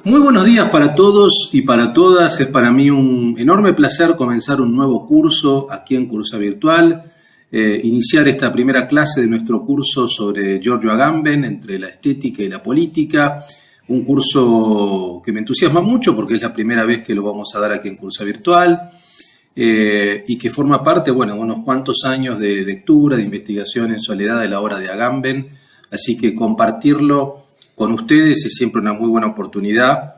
Muy buenos días para todos y para todas. Es para mí un enorme placer comenzar un nuevo curso aquí en Cursa Virtual, iniciar esta primera clase de nuestro curso sobre Giorgio Agamben, entre la estética y la política, un curso que me entusiasma mucho porque es la primera vez que lo vamos a dar aquí en Cursa Virtual y que forma parte, bueno, de unos cuantos años de lectura, de investigación en soledad de la obra de Agamben, así que compartirlo con ustedes es siempre una muy buena oportunidad,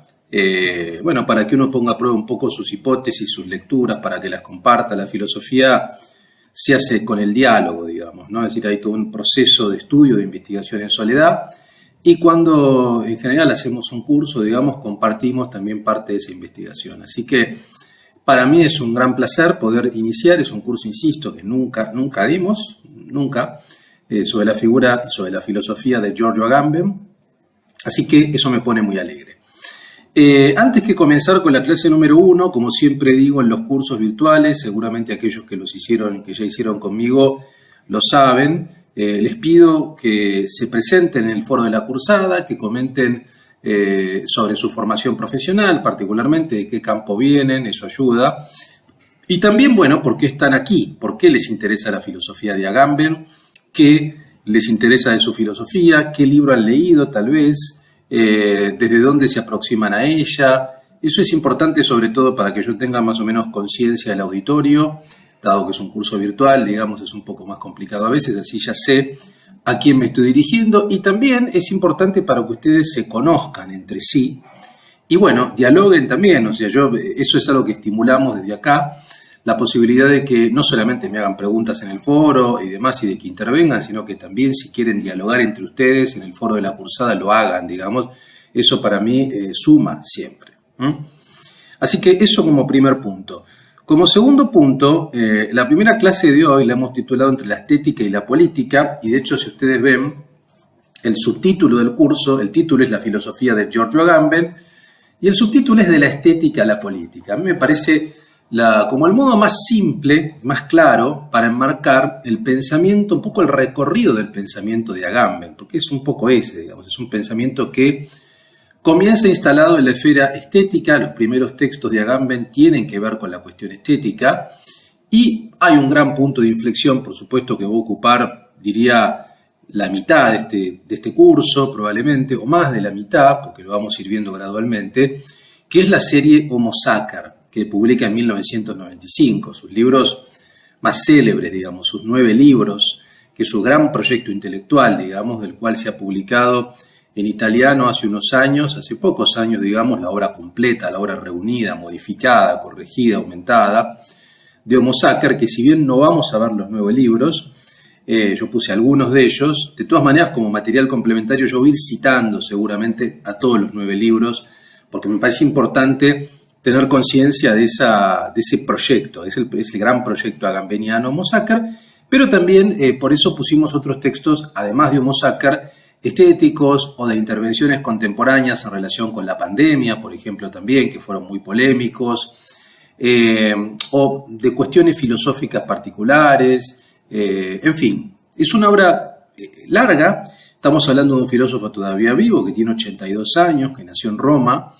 para que uno ponga a prueba un poco sus hipótesis, sus lecturas, para que las comparta. La filosofía se hace con el diálogo, digamos, ¿no? Es decir, hay todo un proceso de estudio, de investigación en soledad, y cuando en general hacemos un curso, digamos, compartimos también parte de esa investigación. Así que para mí es un gran placer poder iniciar, es un curso, insisto, que nunca dimos, sobre la figura y sobre la filosofía de Giorgio Agamben. Así que eso me pone muy alegre. Antes que comenzar con la clase número 1, como siempre digo en los cursos virtuales, seguramente aquellos que ya hicieron conmigo lo saben, les pido que se presenten en el foro de la cursada, que comenten sobre su formación profesional, particularmente de qué campo vienen, eso ayuda. Y también, por qué están aquí, por qué les interesa la filosofía de Agamben, qué les interesa de su filosofía, qué libro han leído tal vez, desde dónde se aproximan a ella. Eso es importante sobre todo para que yo tenga más o menos conciencia del auditorio, dado que es un curso virtual, digamos, es un poco más complicado a veces, así ya sé a quién me estoy dirigiendo, y también es importante para que ustedes se conozcan entre sí y dialoguen también. O sea, eso es algo que estimulamos desde acá, la posibilidad de que no solamente me hagan preguntas en el foro y demás y de que intervengan, sino que también si quieren dialogar entre ustedes en el foro de la cursada lo hagan, digamos. Eso para mí suma siempre. Así que eso como primer punto. Como segundo punto, la primera clase de hoy la hemos titulado Entre la estética y la política, y de hecho si ustedes ven el subtítulo del curso, el título es La filosofía de Giorgio Agamben y el subtítulo es De la estética a la política. A mí me parece como el modo más simple, más claro, para enmarcar el pensamiento, un poco el recorrido del pensamiento de Agamben, porque es un poco ese, digamos, es un pensamiento que comienza instalado en la esfera estética. Los primeros textos de Agamben tienen que ver con la cuestión estética, y hay un gran punto de inflexión, por supuesto, que va a ocupar, diría, la mitad de este curso, probablemente, o más de la mitad, porque lo vamos a ir viendo gradualmente, que es la serie Homo Sacer, que publica en 1995, sus libros más célebres, digamos, sus 9 libros, que es su gran proyecto intelectual, digamos, del cual se ha publicado en italiano hace pocos años, digamos, la obra completa, la obra reunida, modificada, corregida, aumentada, de Homo Sacer, que si bien no vamos a ver los 9 libros, yo puse algunos de ellos, de todas maneras como material complementario yo voy a ir citando seguramente a todos los 9 libros, porque me parece importante tener conciencia de ese proyecto, es el gran proyecto agambeniano Homo Sacer, pero también por eso pusimos otros textos, además de Homo Sacer, estéticos o de intervenciones contemporáneas en relación con la pandemia, por ejemplo, también, que fueron muy polémicos, o de cuestiones filosóficas particulares, en fin, es una obra larga. Estamos hablando de un filósofo todavía vivo, que tiene 82 años, que nació en Roma,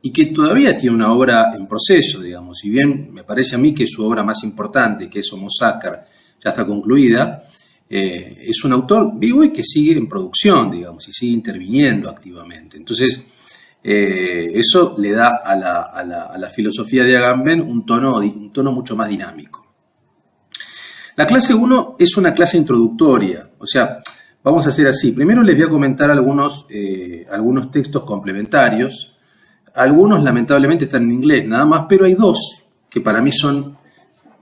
y que todavía tiene una obra en proceso, digamos. Si bien me parece a mí que su obra más importante, que es Homo Sacer, ya está concluida, es un autor vivo y que sigue en producción, digamos, y sigue interviniendo activamente. Entonces, eso le da a la filosofía de Agamben un tono mucho más dinámico. La clase 1 es una clase introductoria, o sea, vamos a hacer así. Primero les voy a comentar algunos textos complementarios. Algunos lamentablemente están en inglés nada más, pero hay 2 que para mí son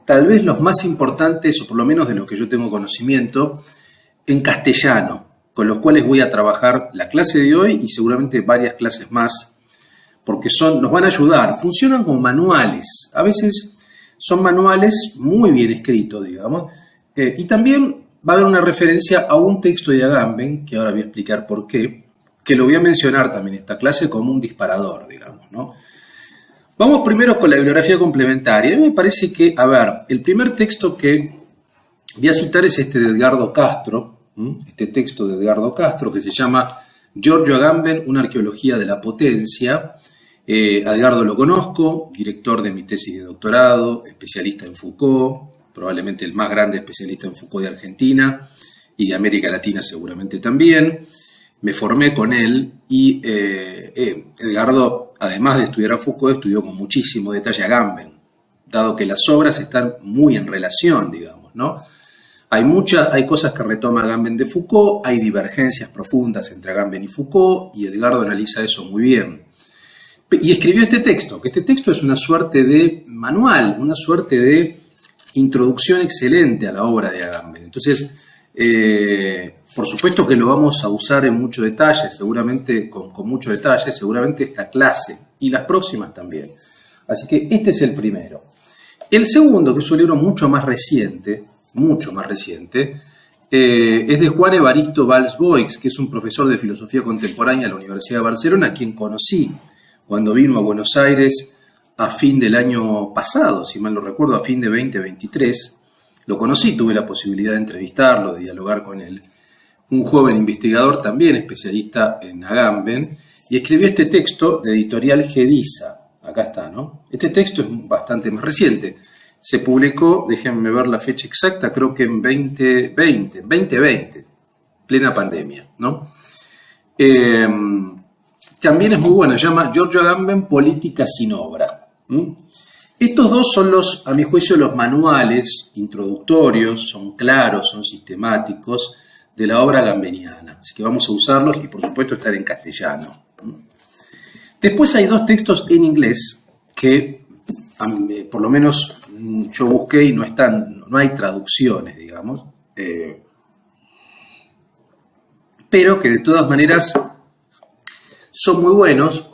tal vez los más importantes, o por lo menos de los que yo tengo conocimiento, en castellano, con los cuales voy a trabajar la clase de hoy y seguramente varias clases más, porque nos van a ayudar, funcionan como manuales, a veces son manuales muy bien escritos, digamos, y también va a haber una referencia a un texto de Agamben, que ahora voy a explicar por qué, que lo voy a mencionar también en esta clase como un disparador, digamos, ¿no? Vamos primero con la bibliografía complementaria. A mí me parece que, el primer texto que voy a citar es este de Edgardo Castro, este texto de Edgardo Castro que se llama Giorgio Agamben, una arqueología de la potencia. A Edgardo lo conozco, director de mi tesis de doctorado, especialista en Foucault, probablemente el más grande especialista en Foucault de Argentina y de América Latina seguramente también. Me formé con él y Edgardo, además de estudiar a Foucault, estudió con muchísimo detalle a Agamben, dado que las obras están muy en relación, digamos, ¿no? Hay cosas que retoma Agamben de Foucault, hay divergencias profundas entre Agamben y Foucault, y Edgardo analiza eso muy bien. Y escribió este texto, que este texto es una suerte de manual, una suerte de introducción excelente a la obra de Agamben. Entonces, por supuesto que lo vamos a usar en mucho detalle, seguramente con mucho detalle, seguramente esta clase y las próximas también. Así que este es el primero. El segundo, que es un libro mucho más reciente, es de Juan Evaristo Valls Boix, que es un profesor de filosofía contemporánea de la Universidad de Barcelona, a quien conocí cuando vino a Buenos Aires a fin del año pasado, si mal no recuerdo, a fin de 2023. Lo conocí, tuve la posibilidad de entrevistarlo, de dialogar con él. Un joven investigador, también especialista en Agamben, y escribió este texto de Editorial Gediza. Acá está, ¿no? Este texto es bastante más reciente. Se publicó, déjenme ver la fecha exacta, creo que en 2020, plena pandemia, ¿no? También es muy bueno, se llama Giorgio Agamben, Política sin obra. Estos dos son a mi juicio, los manuales introductorios, son claros, son sistemáticos de la obra agambeniana. Así que vamos a usarlos y por supuesto están en castellano. Después hay dos textos en inglés que por lo menos yo busqué y no hay traducciones, digamos, pero que de todas maneras son muy buenos.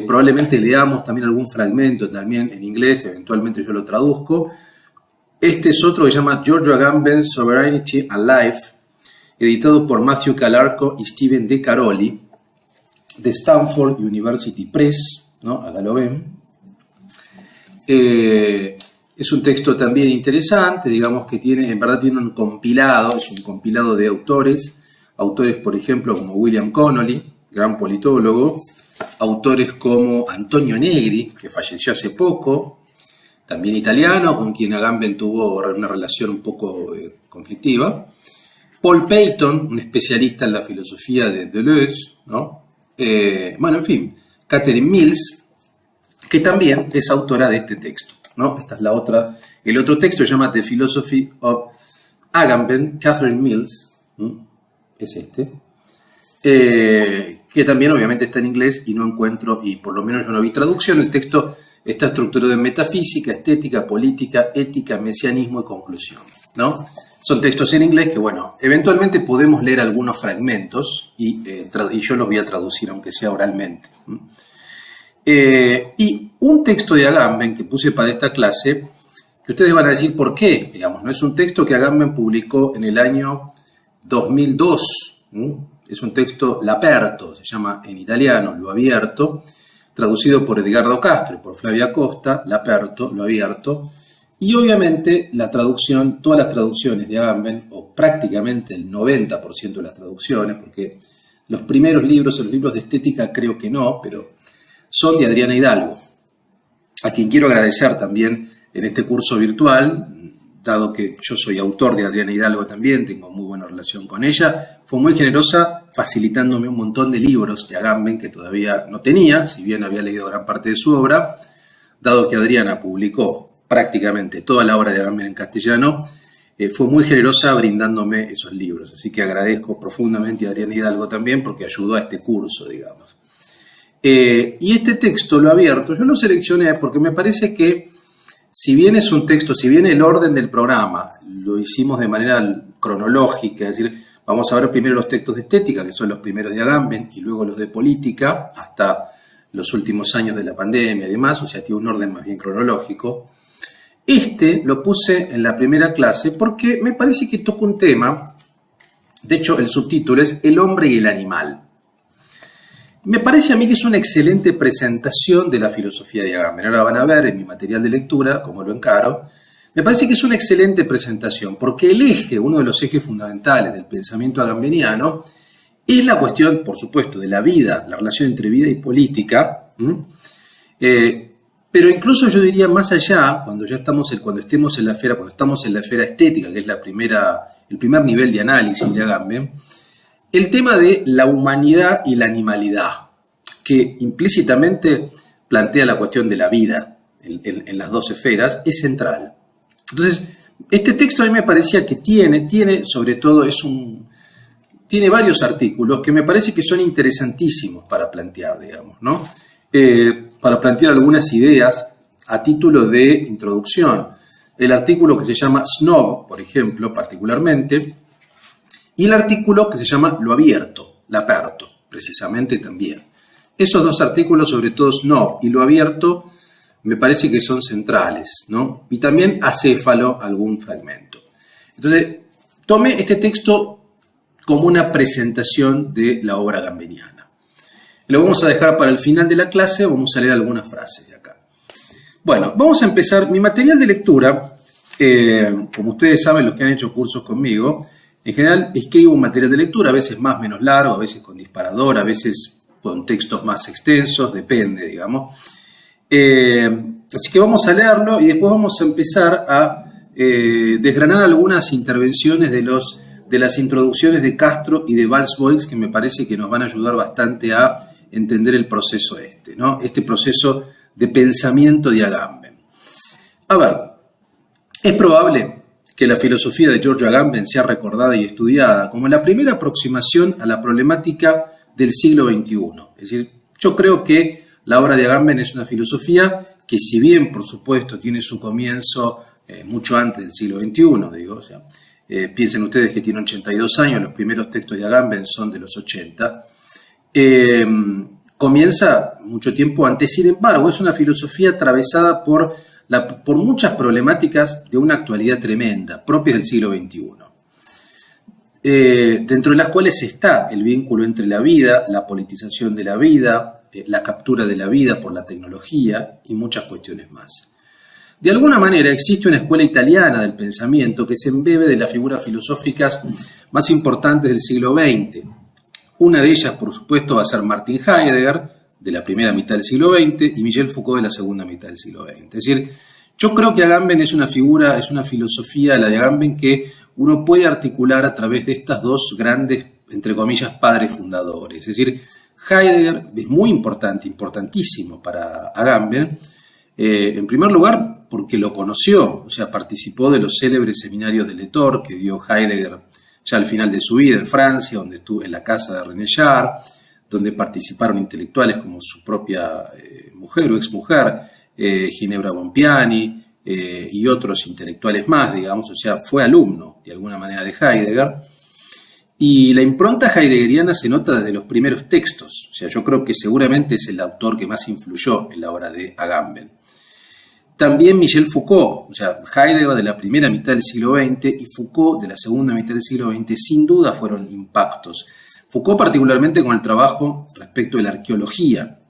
Probablemente leamos también algún fragmento también en inglés, eventualmente yo lo traduzco. Este es otro que se llama Giorgio Agamben, Sovereignty and Life, editado por Matthew Calarco y Stephen De Caroli, de Stanford University Press, ¿no? Acá lo ven. Es un texto también interesante, digamos que en verdad tiene un compilado, es un compilado de autores, por ejemplo como William Connolly, gran politólogo, autores como Antonio Negri, que falleció hace poco, también italiano, con quien Agamben tuvo una relación un poco conflictiva, Paul Peyton, un especialista en la filosofía de Deleuze, ¿no? Bueno, en fin, Catherine Mills, que también es autora de este texto, ¿no? Esta es la otra. El otro texto se llama The Philosophy of Agamben, Catherine Mills, es este, que también obviamente está en inglés y no encuentro, y por lo menos yo no vi traducción. El texto está estructurado en metafísica, estética, política, ética, mesianismo y conclusión, ¿no? Son textos en inglés que, bueno, eventualmente podemos leer algunos fragmentos y yo los voy a traducir, aunque sea oralmente. Y un texto de Agamben que puse para esta clase, que ustedes van a decir por qué, digamos, no es un texto que Agamben publicó en el año 2002, es un texto L'Aperto, se llama en italiano, Lo Abierto, traducido por Edgardo Castro y por Flavia Costa, L'Aperto, Lo Abierto, y obviamente la traducción, todas las traducciones de Agamben, o prácticamente el 90% de las traducciones, porque los primeros libros, los libros de estética creo que no, pero son de Adriana Hidalgo, a quien quiero agradecer también en este curso virtual, dado que yo soy autor de Adriana Hidalgo también, tengo muy buena relación con ella. Fue muy generosa facilitándome un montón de libros de Agamben que todavía no tenía, si bien había leído gran parte de su obra, dado que Adriana publicó prácticamente toda la obra de Agamben en castellano, fue muy generosa brindándome esos libros. Así que agradezco profundamente a Adriana Hidalgo también porque ayudó a este curso, digamos. Y este texto, Lo Abierto, yo lo seleccioné porque me parece que si bien es un texto, si bien el orden del programa lo hicimos de manera cronológica, es decir, vamos a ver primero los textos de estética, que son los primeros de Agamben, y luego los de política, hasta los últimos años de la pandemia y demás, o sea, tiene un orden más bien cronológico. Este lo puse en la primera clase porque me parece que toca un tema, de hecho el subtítulo es El hombre y el animal. Me parece a mí que es una excelente presentación de la filosofía de Agamben. Ahora van a ver en mi material de lectura cómo lo encaro. Me parece que es una excelente presentación porque el eje, uno de los ejes fundamentales del pensamiento agambeniano, es la cuestión, por supuesto, de la vida, la relación entre vida y política, pero incluso yo diría más allá, cuando estemos en la esfera, cuando estamos en la esfera estética, que es el primer nivel de análisis de Agamben, el tema de la humanidad y la animalidad, que implícitamente plantea la cuestión de la vida en las dos esferas, es central. Entonces, este texto a mí me parecía que tiene sobre todo, tiene varios artículos que me parece que son interesantísimos para plantear, digamos, ¿no? Para plantear algunas ideas a título de introducción. El artículo que se llama Snob, por ejemplo, particularmente, y el artículo que se llama Lo abierto, l'aperto, precisamente también. Esos dos artículos, sobre todo Snob y Lo abierto, me parece que son centrales, ¿no? Y también Acéfalo, algún fragmento. Entonces, tomé este texto como una presentación de la obra agambeniana. Lo vamos a dejar para el final de la clase, vamos a leer algunas frases de acá. Bueno, vamos a empezar. Mi material de lectura, como ustedes saben, los que han hecho cursos conmigo, en general escribo un material de lectura, a veces más, menos largo, a veces con disparador, a veces con textos más extensos, depende, digamos. Así que vamos a leerlo y después vamos a empezar a desgranar algunas intervenciones de las introducciones de Castro y de Valls-Boix, que me parece que nos van a ayudar bastante a entender el proceso ¿no? Este proceso de pensamiento de Agamben. A ver, es probable que la filosofía de Giorgio Agamben sea recordada y estudiada como la primera aproximación a la problemática del siglo XXI. Es decir, yo creo que la obra de Agamben es una filosofía que, si bien, por supuesto, tiene su comienzo mucho antes del siglo XXI, digo, o sea, piensen ustedes que tiene 82 años, los primeros textos de Agamben son de los 80, comienza mucho tiempo antes. Sin embargo, es una filosofía atravesada por muchas problemáticas de una actualidad tremenda, propias del siglo XXI. Dentro de las cuales está el vínculo entre la vida, la politización de la vida, la captura de la vida por la tecnología y muchas cuestiones más. De alguna manera existe una escuela italiana del pensamiento que se embebe de las figuras filosóficas más importantes del siglo XX. Una de ellas, por supuesto, va a ser Martin Heidegger, de la primera mitad del siglo XX, y Michel Foucault, de la segunda mitad del siglo XX. Es decir, yo creo que Agamben es una filosofía, la de Agamben, que uno puede articular a través de estas dos grandes, entre comillas, padres fundadores. Es decir, Heidegger es muy importante, importantísimo para Agamben, en primer lugar porque lo conoció, o sea, participó de los célebres seminarios de Letort que dio Heidegger ya al final de su vida en Francia, donde estuvo en la casa de René Char, donde participaron intelectuales como su propia mujer o exmujer, Ginebra Bompiani, y otros intelectuales más, digamos, o sea, fue alumno de alguna manera de Heidegger. Y la impronta heideggeriana se nota desde los primeros textos, o sea, yo creo que seguramente es el autor que más influyó en la obra de Agamben. También Michel Foucault, o sea, Heidegger de la primera mitad del siglo XX y Foucault de la segunda mitad del siglo XX, sin duda fueron impactos. Foucault particularmente con el trabajo respecto de la arqueología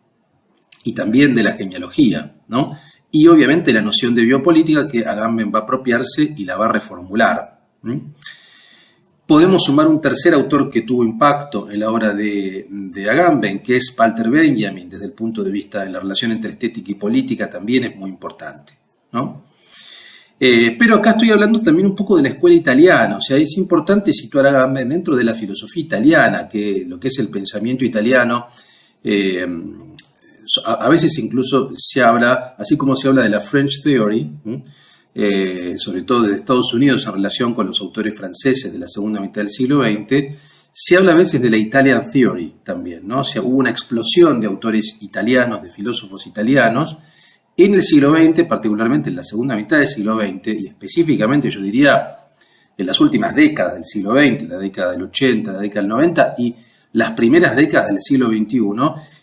y también de la genealogía, ¿no? Y obviamente la noción de biopolítica que Agamben va a apropiarse y la va a reformular. Podemos sumar un tercer autor que tuvo impacto en la obra de Agamben, que es Walter Benjamin, desde el punto de vista de la relación entre estética y política, también es muy importante, ¿no? Pero acá estoy hablando también un poco de la escuela italiana, o sea, es importante situar a Agamben dentro de la filosofía italiana, que lo que es el pensamiento italiano, a veces incluso se habla, así como se habla de la French Theory, sobre todo de Estados Unidos en relación con los autores franceses de la segunda mitad del siglo XX, se habla a veces de la Italian Theory también, ¿no? O sea, hubo una explosión de autores italianos, de filósofos italianos, en el siglo XX, particularmente en la segunda mitad del siglo XX, y específicamente yo diría en las últimas décadas del siglo XX, la década del 80, la década del 90 y las primeras décadas del siglo XXI,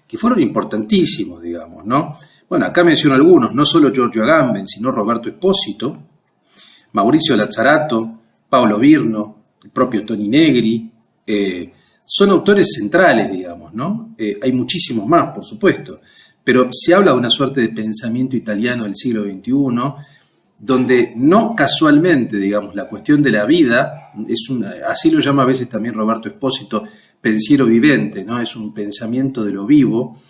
que fueron importantísimos, digamos, ¿no? Bueno, acá menciono algunos, no solo Giorgio Agamben, sino Roberto Espósito, Mauricio Lazzarato, Paolo Virno, el propio Toni Negri, son autores centrales, digamos, ¿no? Hay muchísimos más, por supuesto, pero se habla de una suerte de pensamiento italiano del siglo XXI, donde no casualmente, digamos, la cuestión de la vida, así lo llama a veces también Roberto Espósito, pensiero vivente, ¿no? Es un pensamiento de lo vivo,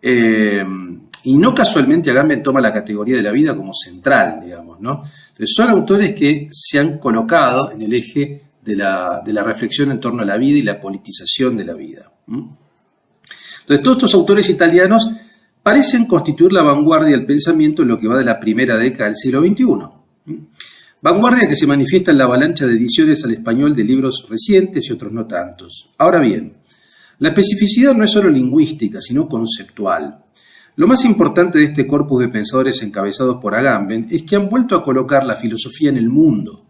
y no casualmente Agamben toma la categoría de la vida como central, digamos, ¿no? Entonces son autores que se han colocado en el eje de la reflexión en torno a la vida y la politización de la vida. Entonces todos estos autores italianos parecen constituir la vanguardia del pensamiento en lo que va de la primera década del siglo XXI. Vanguardia que se manifiesta en la avalancha de ediciones al español de libros recientes y otros no tantos. Ahora bien, la especificidad no es solo lingüística, sino conceptual. Lo más importante de este corpus de pensadores encabezados por Agamben es que han vuelto a colocar la filosofía en el mundo,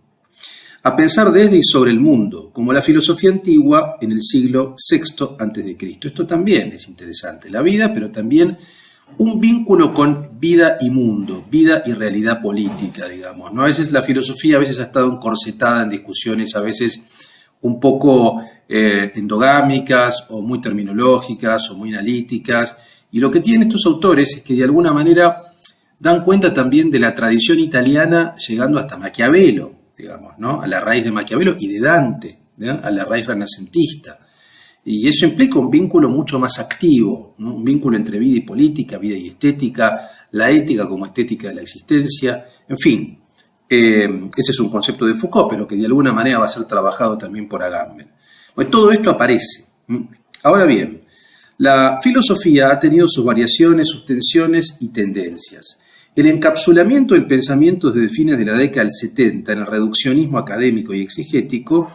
a pensar desde y sobre el mundo, como la filosofía antigua en el siglo VI a.C. Esto también es interesante, la vida, pero también un vínculo con vida y mundo, vida y realidad política, digamos, ¿no? A veces la filosofía ha estado encorsetada en discusiones, a veces un poco endogámicas o muy terminológicas o muy analíticas, y lo que tienen estos autores es que de alguna manera dan cuenta también de la tradición italiana llegando hasta Maquiavelo, digamos, ¿no? A la raíz de Maquiavelo y de Dante, ¿no? A la raíz renacentista. Y eso implica un vínculo mucho más activo, ¿no? Un vínculo entre vida y política, vida y estética, la ética como estética de la existencia, en fin. Ese es un concepto de Foucault, pero que de alguna manera va a ser trabajado también por Agamben. Pues todo esto aparece. Ahora bien, la filosofía ha tenido sus variaciones, sus tensiones y tendencias. El encapsulamiento del pensamiento desde fines de la década del 70 en el reduccionismo académico y exegético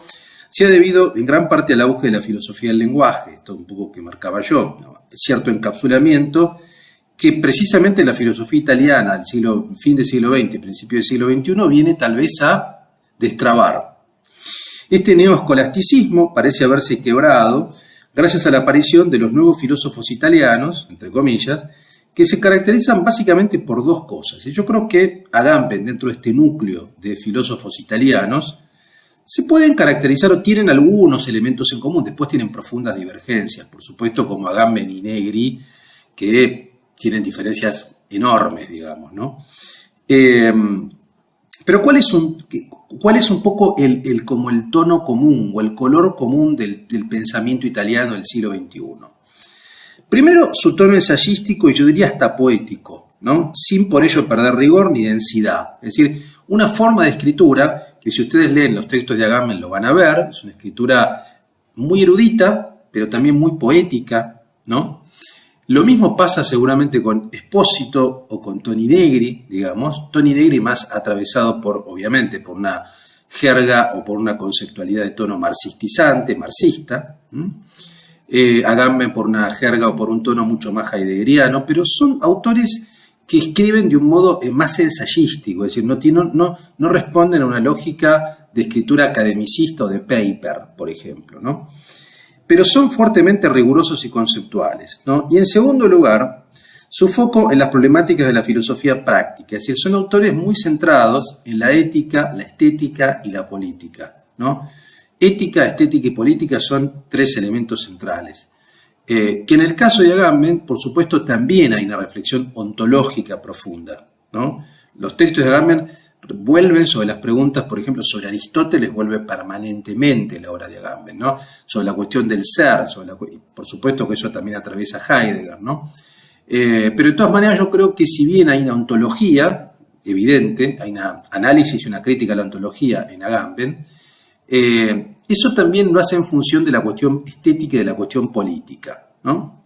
se ha debido en gran parte al auge de la filosofía del lenguaje, esto un poco que marcaba yo, cierto encapsulamiento que precisamente la filosofía italiana del fin del siglo XX, principio del siglo XXI, viene tal vez a destrabar. Este neoescolasticismo parece haberse quebrado gracias a la aparición de los nuevos filósofos italianos, entre comillas, que se caracterizan básicamente por dos cosas. Y yo creo que Agamben, dentro de este núcleo de filósofos italianos, se pueden caracterizar o tienen algunos elementos en común, después tienen profundas divergencias, por supuesto, como Agamben y Negri, que tienen diferencias enormes, digamos, ¿no? Pero ¿cuál es un poco como el tono común o el color común del pensamiento italiano del siglo XXI? Primero, su tono ensayístico y yo diría hasta poético, ¿no? Sin por ello perder rigor ni densidad. Es decir, una forma de escritura que si ustedes leen los textos de Agamben lo van a ver, es una escritura muy erudita, pero también muy poética, ¿no? Lo mismo pasa seguramente con Espósito o con Toni Negri, digamos. Toni Negri más atravesado obviamente, por una jerga o por una conceptualidad de tono marxistizante, marxista. Agamben por una jerga o por un tono mucho más heideggeriano, pero son autores que escriben de un modo más ensayístico, es decir, no responden a una lógica de escritura academicista o de paper, por ejemplo, ¿no? Pero son fuertemente rigurosos y conceptuales, ¿no? Y en segundo lugar, su foco en las problemáticas de la filosofía práctica, es decir, son autores muy centrados en la ética, la estética y la política, ¿no? Ética, estética y política son tres elementos centrales. Que en el caso de Agamben, por supuesto, también hay una reflexión ontológica profunda, ¿no? Los textos de Agamben vuelven sobre las preguntas, por ejemplo, sobre Aristóteles, vuelve permanentemente la obra de Agamben, ¿no? Sobre la cuestión del ser, por supuesto que eso también atraviesa Heidegger, ¿no? Pero de todas maneras yo creo que si bien hay una ontología evidente, hay un análisis y una crítica a la ontología en Agamben, eso también lo hace en función de la cuestión estética y de la cuestión política, ¿no?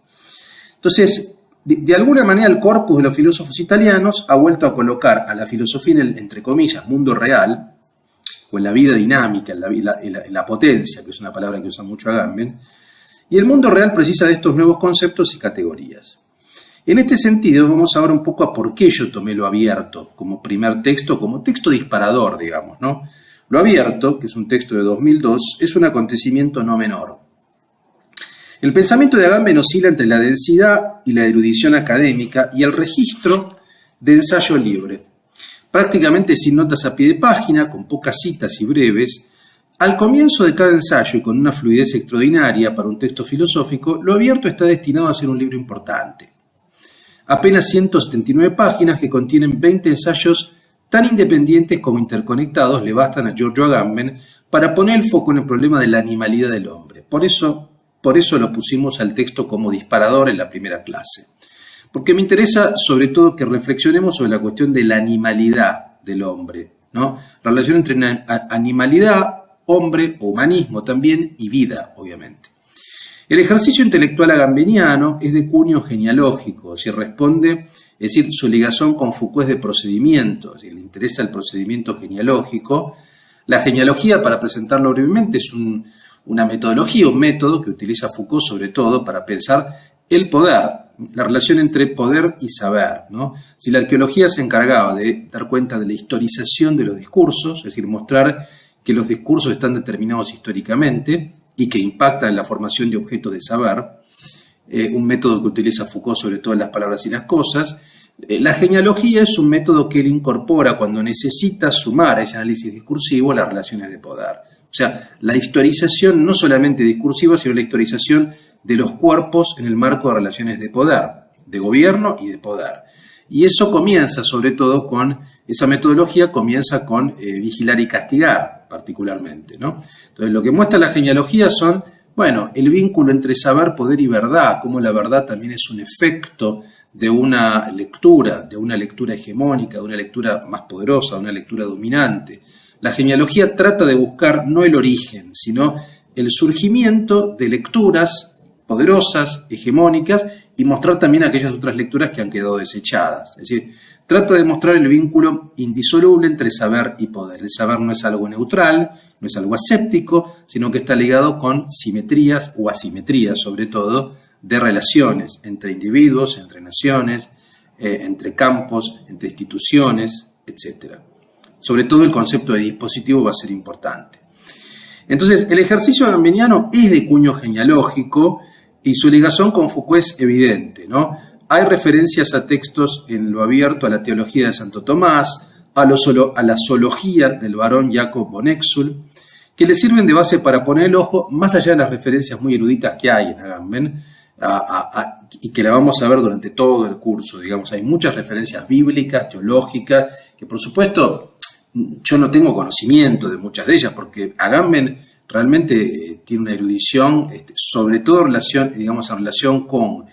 Entonces, de alguna manera el corpus de los filósofos italianos ha vuelto a colocar a la filosofía en el, entre comillas, mundo real, o en la vida dinámica, en la potencia, que es una palabra que usa mucho Agamben, y el mundo real precisa de estos nuevos conceptos y categorías. En este sentido, vamos ahora un poco a por qué yo tomé Lo Abierto como primer texto, como texto disparador, digamos, ¿no? Lo Abierto, que es un texto de 2002, es un acontecimiento no menor. El pensamiento de Agamben oscila entre la densidad y la erudición académica y el registro de ensayo libre. Prácticamente sin notas a pie de página, con pocas citas y breves, al comienzo de cada ensayo y con una fluidez extraordinaria para un texto filosófico, Lo Abierto está destinado a ser un libro importante. Apenas 179 páginas que contienen 20 ensayos tan independientes como interconectados le bastan a Giorgio Agamben para poner el foco en el problema de la animalidad del hombre. Por eso lo pusimos al texto como disparador en la primera clase. Porque me interesa sobre todo que reflexionemos sobre la cuestión de la animalidad del hombre, ¿no? La relación entre animalidad, hombre o humanismo también y vida, obviamente. El ejercicio intelectual agambeniano es de cuño genealógico, responde, es decir, su ligación con Foucault es de procedimiento, si le interesa el procedimiento genealógico. La genealogía, para presentarlo brevemente, es una metodología, un método que utiliza Foucault sobre todo para pensar el poder, la relación entre poder y saber, ¿no? Si la arqueología se encargaba de dar cuenta de la historización de los discursos, es decir, mostrar que los discursos están determinados históricamente y que impactan en la formación de objetos de saber, un método que utiliza Foucault sobre todo en las palabras y las cosas. La genealogía es un método que él incorpora cuando necesita sumar a ese análisis discursivo las relaciones de poder. O sea, la historización no solamente discursiva, sino la historización de los cuerpos en el marco de relaciones de poder, de gobierno y de poder. Y eso comienza sobre todo con, esa metodología comienza con vigilar y castigar particularmente, ¿no? Entonces lo que muestra la genealogía son, bueno, el vínculo entre saber, poder y verdad, cómo la verdad también es un efecto de una lectura hegemónica, de una lectura más poderosa, de una lectura dominante. La genealogía trata de buscar no el origen, sino el surgimiento de lecturas poderosas, hegemónicas, y mostrar también aquellas otras lecturas que han quedado desechadas. Es decir, trata de mostrar el vínculo indisoluble entre saber y poder. El saber no es algo neutral, no es algo aséptico, sino que está ligado con simetrías o asimetrías, sobre todo, de relaciones entre individuos, entre naciones, entre campos, entre instituciones, etc. Sobre todo el concepto de dispositivo va a ser importante. Entonces, el ejercicio agambeniano es de cuño genealógico y su ligación con Foucault es evidente, ¿no? Hay referencias a textos en lo abierto a la teología de Santo Tomás, a la zoología del barón Jacob von Exul, que le sirven de base para poner el ojo, más allá de las referencias muy eruditas que hay en Agamben, y que la vamos a ver durante todo el curso. Digamos, hay muchas referencias bíblicas, teológicas, que por supuesto yo no tengo conocimiento de muchas de ellas, porque Agamben realmente tiene una erudición, sobre todo en relación con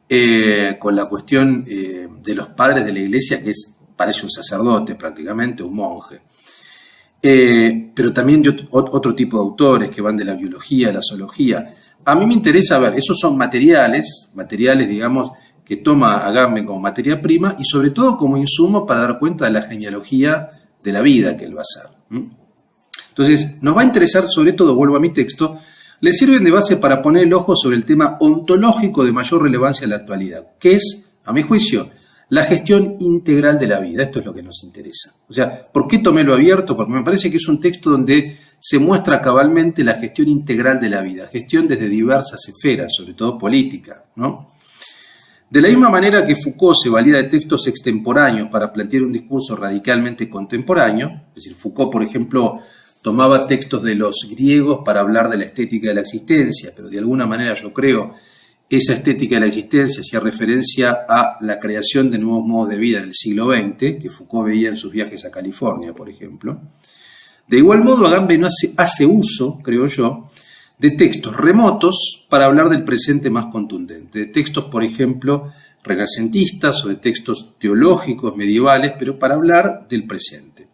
la cuestión de los padres de la iglesia, que parece un sacerdote prácticamente, un monje. Pero también de otro tipo de autores que van de la biología, de la zoología. A mí me interesa ver, esos son materiales, digamos, que toma Agamben como materia prima y sobre todo como insumo para dar cuenta de la genealogía de la vida que él va a hacer. Entonces, nos va a interesar, sobre todo, vuelvo a mi texto, le sirven de base para poner el ojo sobre el tema ontológico de mayor relevancia en la actualidad, que es, a mi juicio, la gestión integral de la vida. Esto es lo que nos interesa. O sea, ¿por qué tomé lo abierto? Porque me parece que es un texto donde se muestra cabalmente la gestión integral de la vida, gestión desde diversas esferas, sobre todo política, ¿no? De la misma manera que Foucault se valía de textos extemporáneos para plantear un discurso radicalmente contemporáneo, es decir, Foucault, por ejemplo, tomaba textos de los griegos para hablar de la estética de la existencia, pero de alguna manera yo creo esa estética de la existencia hacía referencia a la creación de nuevos modos de vida en el siglo XX, que Foucault veía en sus viajes a California, por ejemplo. De igual modo, Agamben hace uso, creo yo, de textos remotos para hablar del presente más contundente, de textos, por ejemplo, renacentistas o de textos teológicos medievales, pero para hablar del presente.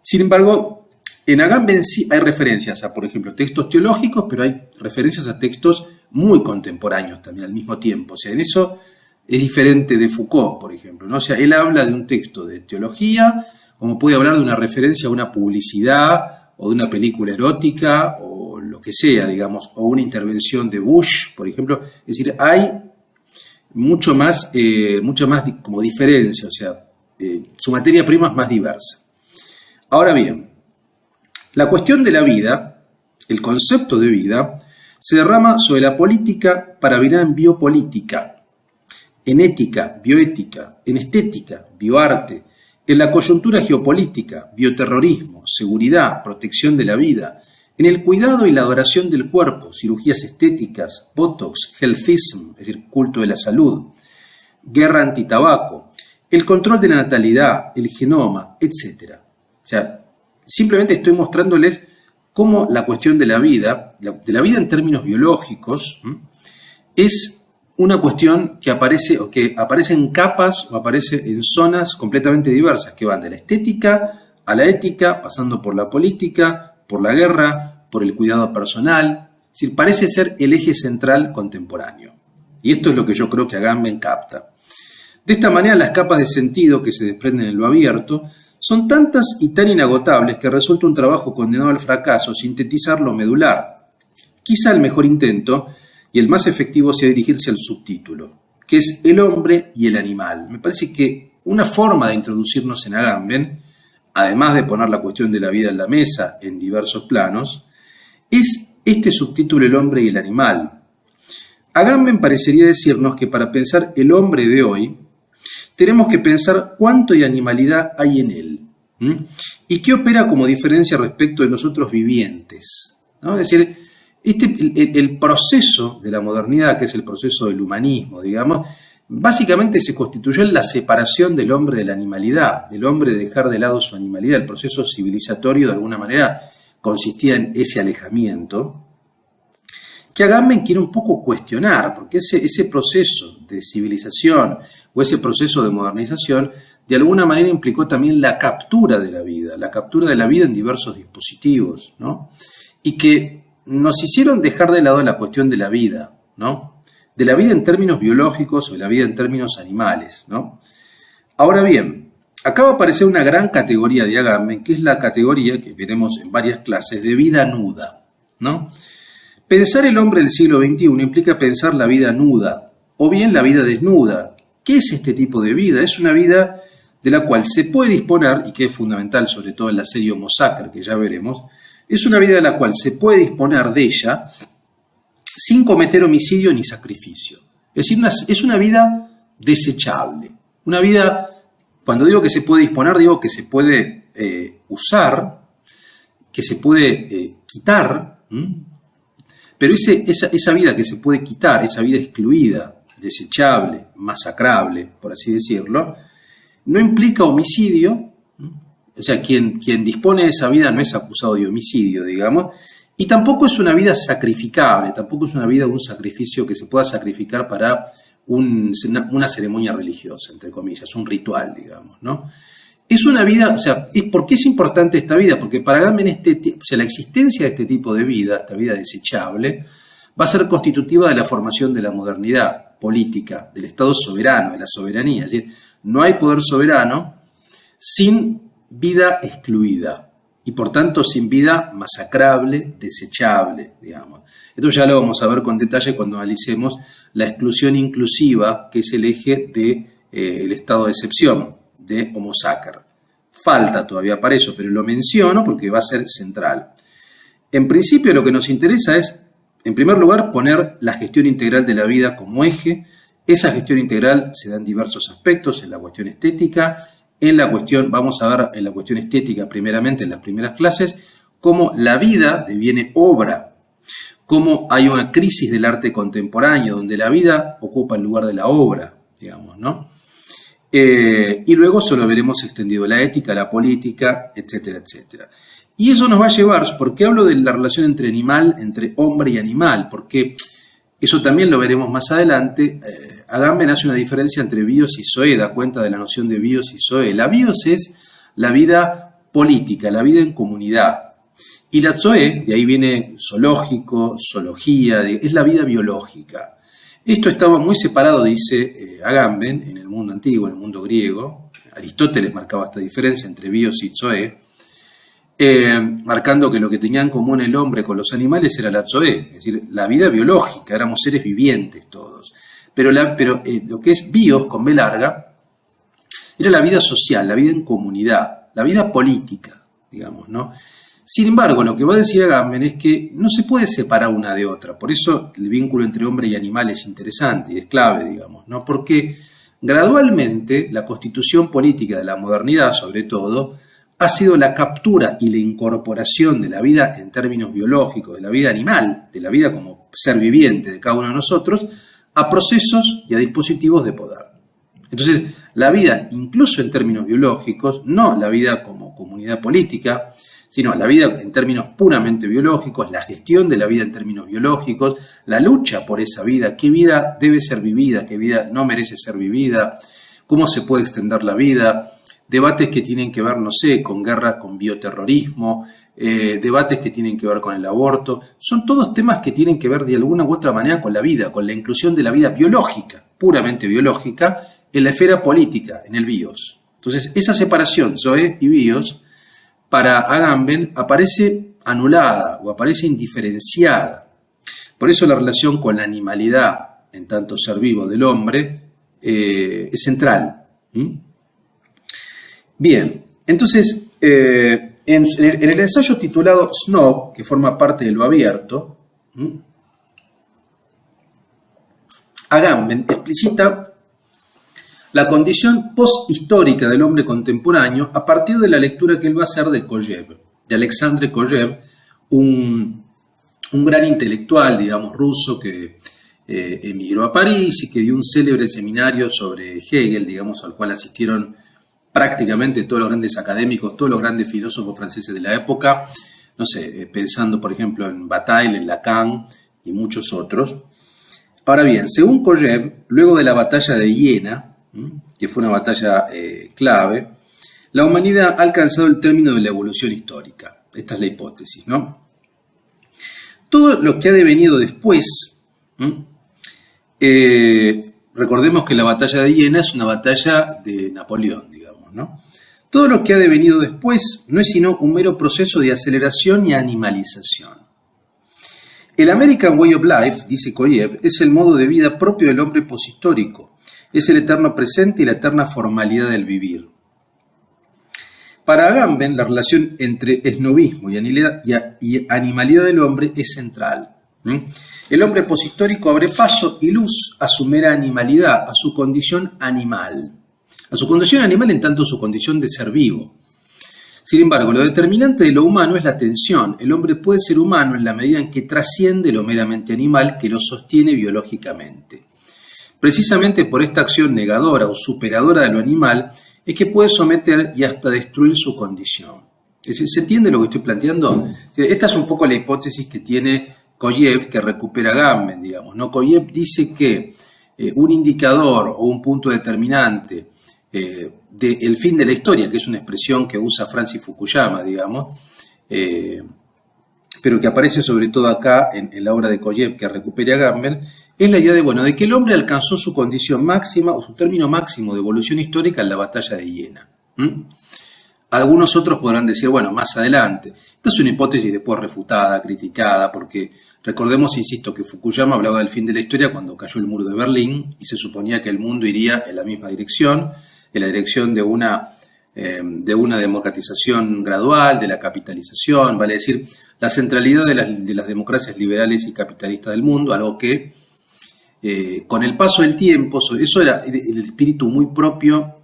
Sin embargo, en Agamben sí hay referencias a, por ejemplo, textos teológicos, pero hay referencias a textos muy contemporáneos también al mismo tiempo. O sea, en eso es diferente de Foucault, por ejemplo, ¿no? O sea, él habla de un texto de teología, como puede hablar de una referencia a una publicidad o de una película erótica o lo que sea, digamos, o una intervención de Bush, por ejemplo. Es decir, hay mucho más como diferencia, o sea, su materia prima es más diversa. Ahora bien, la cuestión de la vida, el concepto de vida, se derrama sobre la política para virar en biopolítica, en ética, bioética, en estética, bioarte, en la coyuntura geopolítica, bioterrorismo, seguridad, protección de la vida, en el cuidado y la adoración del cuerpo, cirugías estéticas, botox, healthism, es decir, culto de la salud, guerra antitabaco, el control de la natalidad, el genoma, etc. O sea, simplemente estoy mostrándoles cómo la cuestión de la vida en términos biológicos, es una cuestión que aparece en capas o aparece en zonas completamente diversas, que van de la estética a la ética, pasando por la política, por la guerra, por el cuidado personal. Es decir, parece ser el eje central contemporáneo. Y esto es lo que yo creo que Agamben capta. De esta manera, las capas de sentido que se desprenden en lo abierto son tantas y tan inagotables que resulta un trabajo condenado al fracaso sintetizar lo medular. Quizá el mejor intento y el más efectivo sea dirigirse al subtítulo, que es el hombre y el animal. Me parece que una forma de introducirnos en Agamben, además de poner la cuestión de la vida en la mesa en diversos planos, es este subtítulo, el hombre y el animal. Agamben parecería decirnos que para pensar el hombre de hoy, tenemos que pensar cuánto de animalidad hay en él, y qué opera como diferencia respecto de los otros vivientes, ¿no? Es decir, el proceso de la modernidad, que es el proceso del humanismo, digamos, básicamente se constituyó en la separación del hombre de la animalidad, del hombre de dejar de lado su animalidad. El proceso civilizatorio, de alguna manera, consistía en ese alejamiento, que Agamben quiere un poco cuestionar, porque ese proceso de civilización o ese proceso de modernización, de alguna manera implicó también la captura de la vida en diversos dispositivos, ¿no? Y que nos hicieron dejar de lado la cuestión de la vida, ¿no? De la vida en términos biológicos o de la vida en términos animales, ¿no? Ahora bien, acá va a aparecer una gran categoría de Agamben, que es la categoría que veremos en varias clases de vida nuda, ¿no? Pensar el hombre del siglo XXI implica pensar la vida nuda, o bien la vida desnuda. ¿Qué es este tipo de vida? Es una vida de la cual se puede disponer, y que es fundamental sobre todo en la serie Homo Sacer, que ya veremos, es una vida de la cual se puede disponer de ella sin cometer homicidio ni sacrificio. Es decir, es una vida desechable. Una vida, cuando digo que se puede disponer, digo que se puede usar, que se puede quitar, pero esa vida que se puede quitar, esa vida excluida, desechable, masacrable, por así decirlo, no implica homicidio. O sea, quien dispone de esa vida no es acusado de homicidio, digamos, y tampoco es una vida sacrificable, tampoco es una vida de un sacrificio que se pueda sacrificar para una ceremonia religiosa, entre comillas, un ritual, digamos, ¿no? Es una vida, o sea, ¿por qué es importante esta vida? Porque para Agamben la existencia de este tipo de vida, esta vida desechable, va a ser constitutiva de la formación de la modernidad política, del Estado soberano, de la soberanía. Es decir, no hay poder soberano sin vida excluida y por tanto sin vida masacrable, desechable, digamos. Esto ya lo vamos a ver con detalle cuando analicemos la exclusión inclusiva, que es el eje del estado de excepción de Homo Sacer. Falta todavía para eso, pero lo menciono porque va a ser central. En principio lo que nos interesa es, en primer lugar, poner la gestión integral de la vida como eje. Esa gestión integral se da en diversos aspectos, en la cuestión estética, vamos a ver en la cuestión estética primeramente en las primeras clases, cómo la vida deviene obra, cómo hay una crisis del arte contemporáneo, donde la vida ocupa el lugar de la obra, digamos, ¿no? Y luego eso lo veremos extendido, la ética, la política, etcétera, etcétera. Y eso nos va a llevar, ¿por qué hablo de la relación entre hombre y animal? Porque eso también lo veremos más adelante. Agamben hace una diferencia entre bios y zoé, da cuenta de la noción de bios y zoé. La bios es la vida política, la vida en comunidad. Y la zoé, de ahí viene zoológico, zoología, es la vida biológica. Esto estaba muy separado, dice Agamben, en el mundo antiguo, en el mundo griego. Aristóteles marcaba esta diferencia entre bios y zoé, marcando que lo que tenía en común el hombre con los animales era la zoé, es decir, la vida biológica, éramos seres vivientes todos. Pero lo que es bios, con B larga, era la vida social, la vida en comunidad, la vida política, digamos, ¿no? Sin embargo, lo que va a decir Agamben es que no se puede separar una de otra. Por eso el vínculo entre hombre y animal es interesante y es clave, digamos, ¿no? Porque gradualmente la constitución política de la modernidad, sobre todo, ha sido la captura y la incorporación de la vida en términos biológicos, de la vida animal, de la vida como ser viviente de cada uno de nosotros, a procesos y a dispositivos de poder. Es Entonces, la vida, incluso en términos biológicos, no la vida como comunidad política, sino la vida en términos puramente biológicos, la gestión de la vida en términos biológicos, la lucha por esa vida, qué vida debe ser vivida, qué vida no merece ser vivida, cómo se puede extender la vida, debates que tienen que ver, no sé, con guerra, con bioterrorismo, debates que tienen que ver con el aborto, son todos temas que tienen que ver de alguna u otra manera con la vida, con la inclusión de la vida biológica, puramente biológica, en la esfera política, en el bios. Entonces, esa separación, zoe y bios, para Agamben aparece anulada o aparece indiferenciada. Por eso la relación con la animalidad, en tanto ser vivo del hombre, es central. Bien, entonces, en el ensayo titulado Snob, que forma parte de Lo Abierto, Agamben explicita la condición posthistórica del hombre contemporáneo a partir de la lectura que él va a hacer de Kojev, de Alexandre Kojev, un gran intelectual, digamos, ruso que emigró a París y que dio un célebre seminario sobre Hegel, digamos, al cual asistieron prácticamente todos los grandes académicos, todos los grandes filósofos franceses de la época, no sé, pensando por ejemplo en Bataille, en Lacan y muchos otros. Ahora bien, según Kojev, luego de la batalla de Iena, que fue una batalla clave, la humanidad ha alcanzado el término de la evolución histórica. Esta es la hipótesis, ¿no? Todo lo que ha devenido después, recordemos que la batalla de Iena es una batalla de Napoleón, digamos, ¿no? Todo lo que ha devenido después no es sino un mero proceso de aceleración y animalización. El American Way of Life, dice Kojev, es el modo de vida propio del hombre poshistórico. Es el eterno presente y la eterna formalidad del vivir. Para Agamben, la relación entre esnovismo y animalidad del hombre es central. El hombre poshistórico abre paso y luz a su mera animalidad, a su condición animal. A su condición animal en tanto su condición de ser vivo. Sin embargo, lo determinante de lo humano es la tensión. El hombre puede ser humano en la medida en que trasciende lo meramente animal que lo sostiene biológicamente. Precisamente por esta acción negadora o superadora de lo animal es que puede someter y hasta destruir su condición. Es decir, ¿se entiende lo que estoy planteando? Esta es un poco la hipótesis que tiene Kojev, que recupera Agamben, digamos, ¿no? Kojev dice que un indicador o un punto determinante del fin de la historia, que es una expresión que usa Francis Fukuyama, digamos, pero que aparece sobre todo acá en la obra de Kojev que recupera Agamben, es la idea de que el hombre alcanzó su condición máxima o su término máximo de evolución histórica en la batalla de Iena. Algunos otros podrán decir, bueno, más adelante. Esta es una hipótesis después refutada, criticada, porque recordemos, insisto, que Fukuyama hablaba del fin de la historia cuando cayó el muro de Berlín y se suponía que el mundo iría en la misma dirección, en la dirección de una democratización gradual, de la capitalización, vale decir, la centralidad de las democracias liberales y capitalistas del mundo, algo que con el paso del tiempo, eso era el espíritu muy propio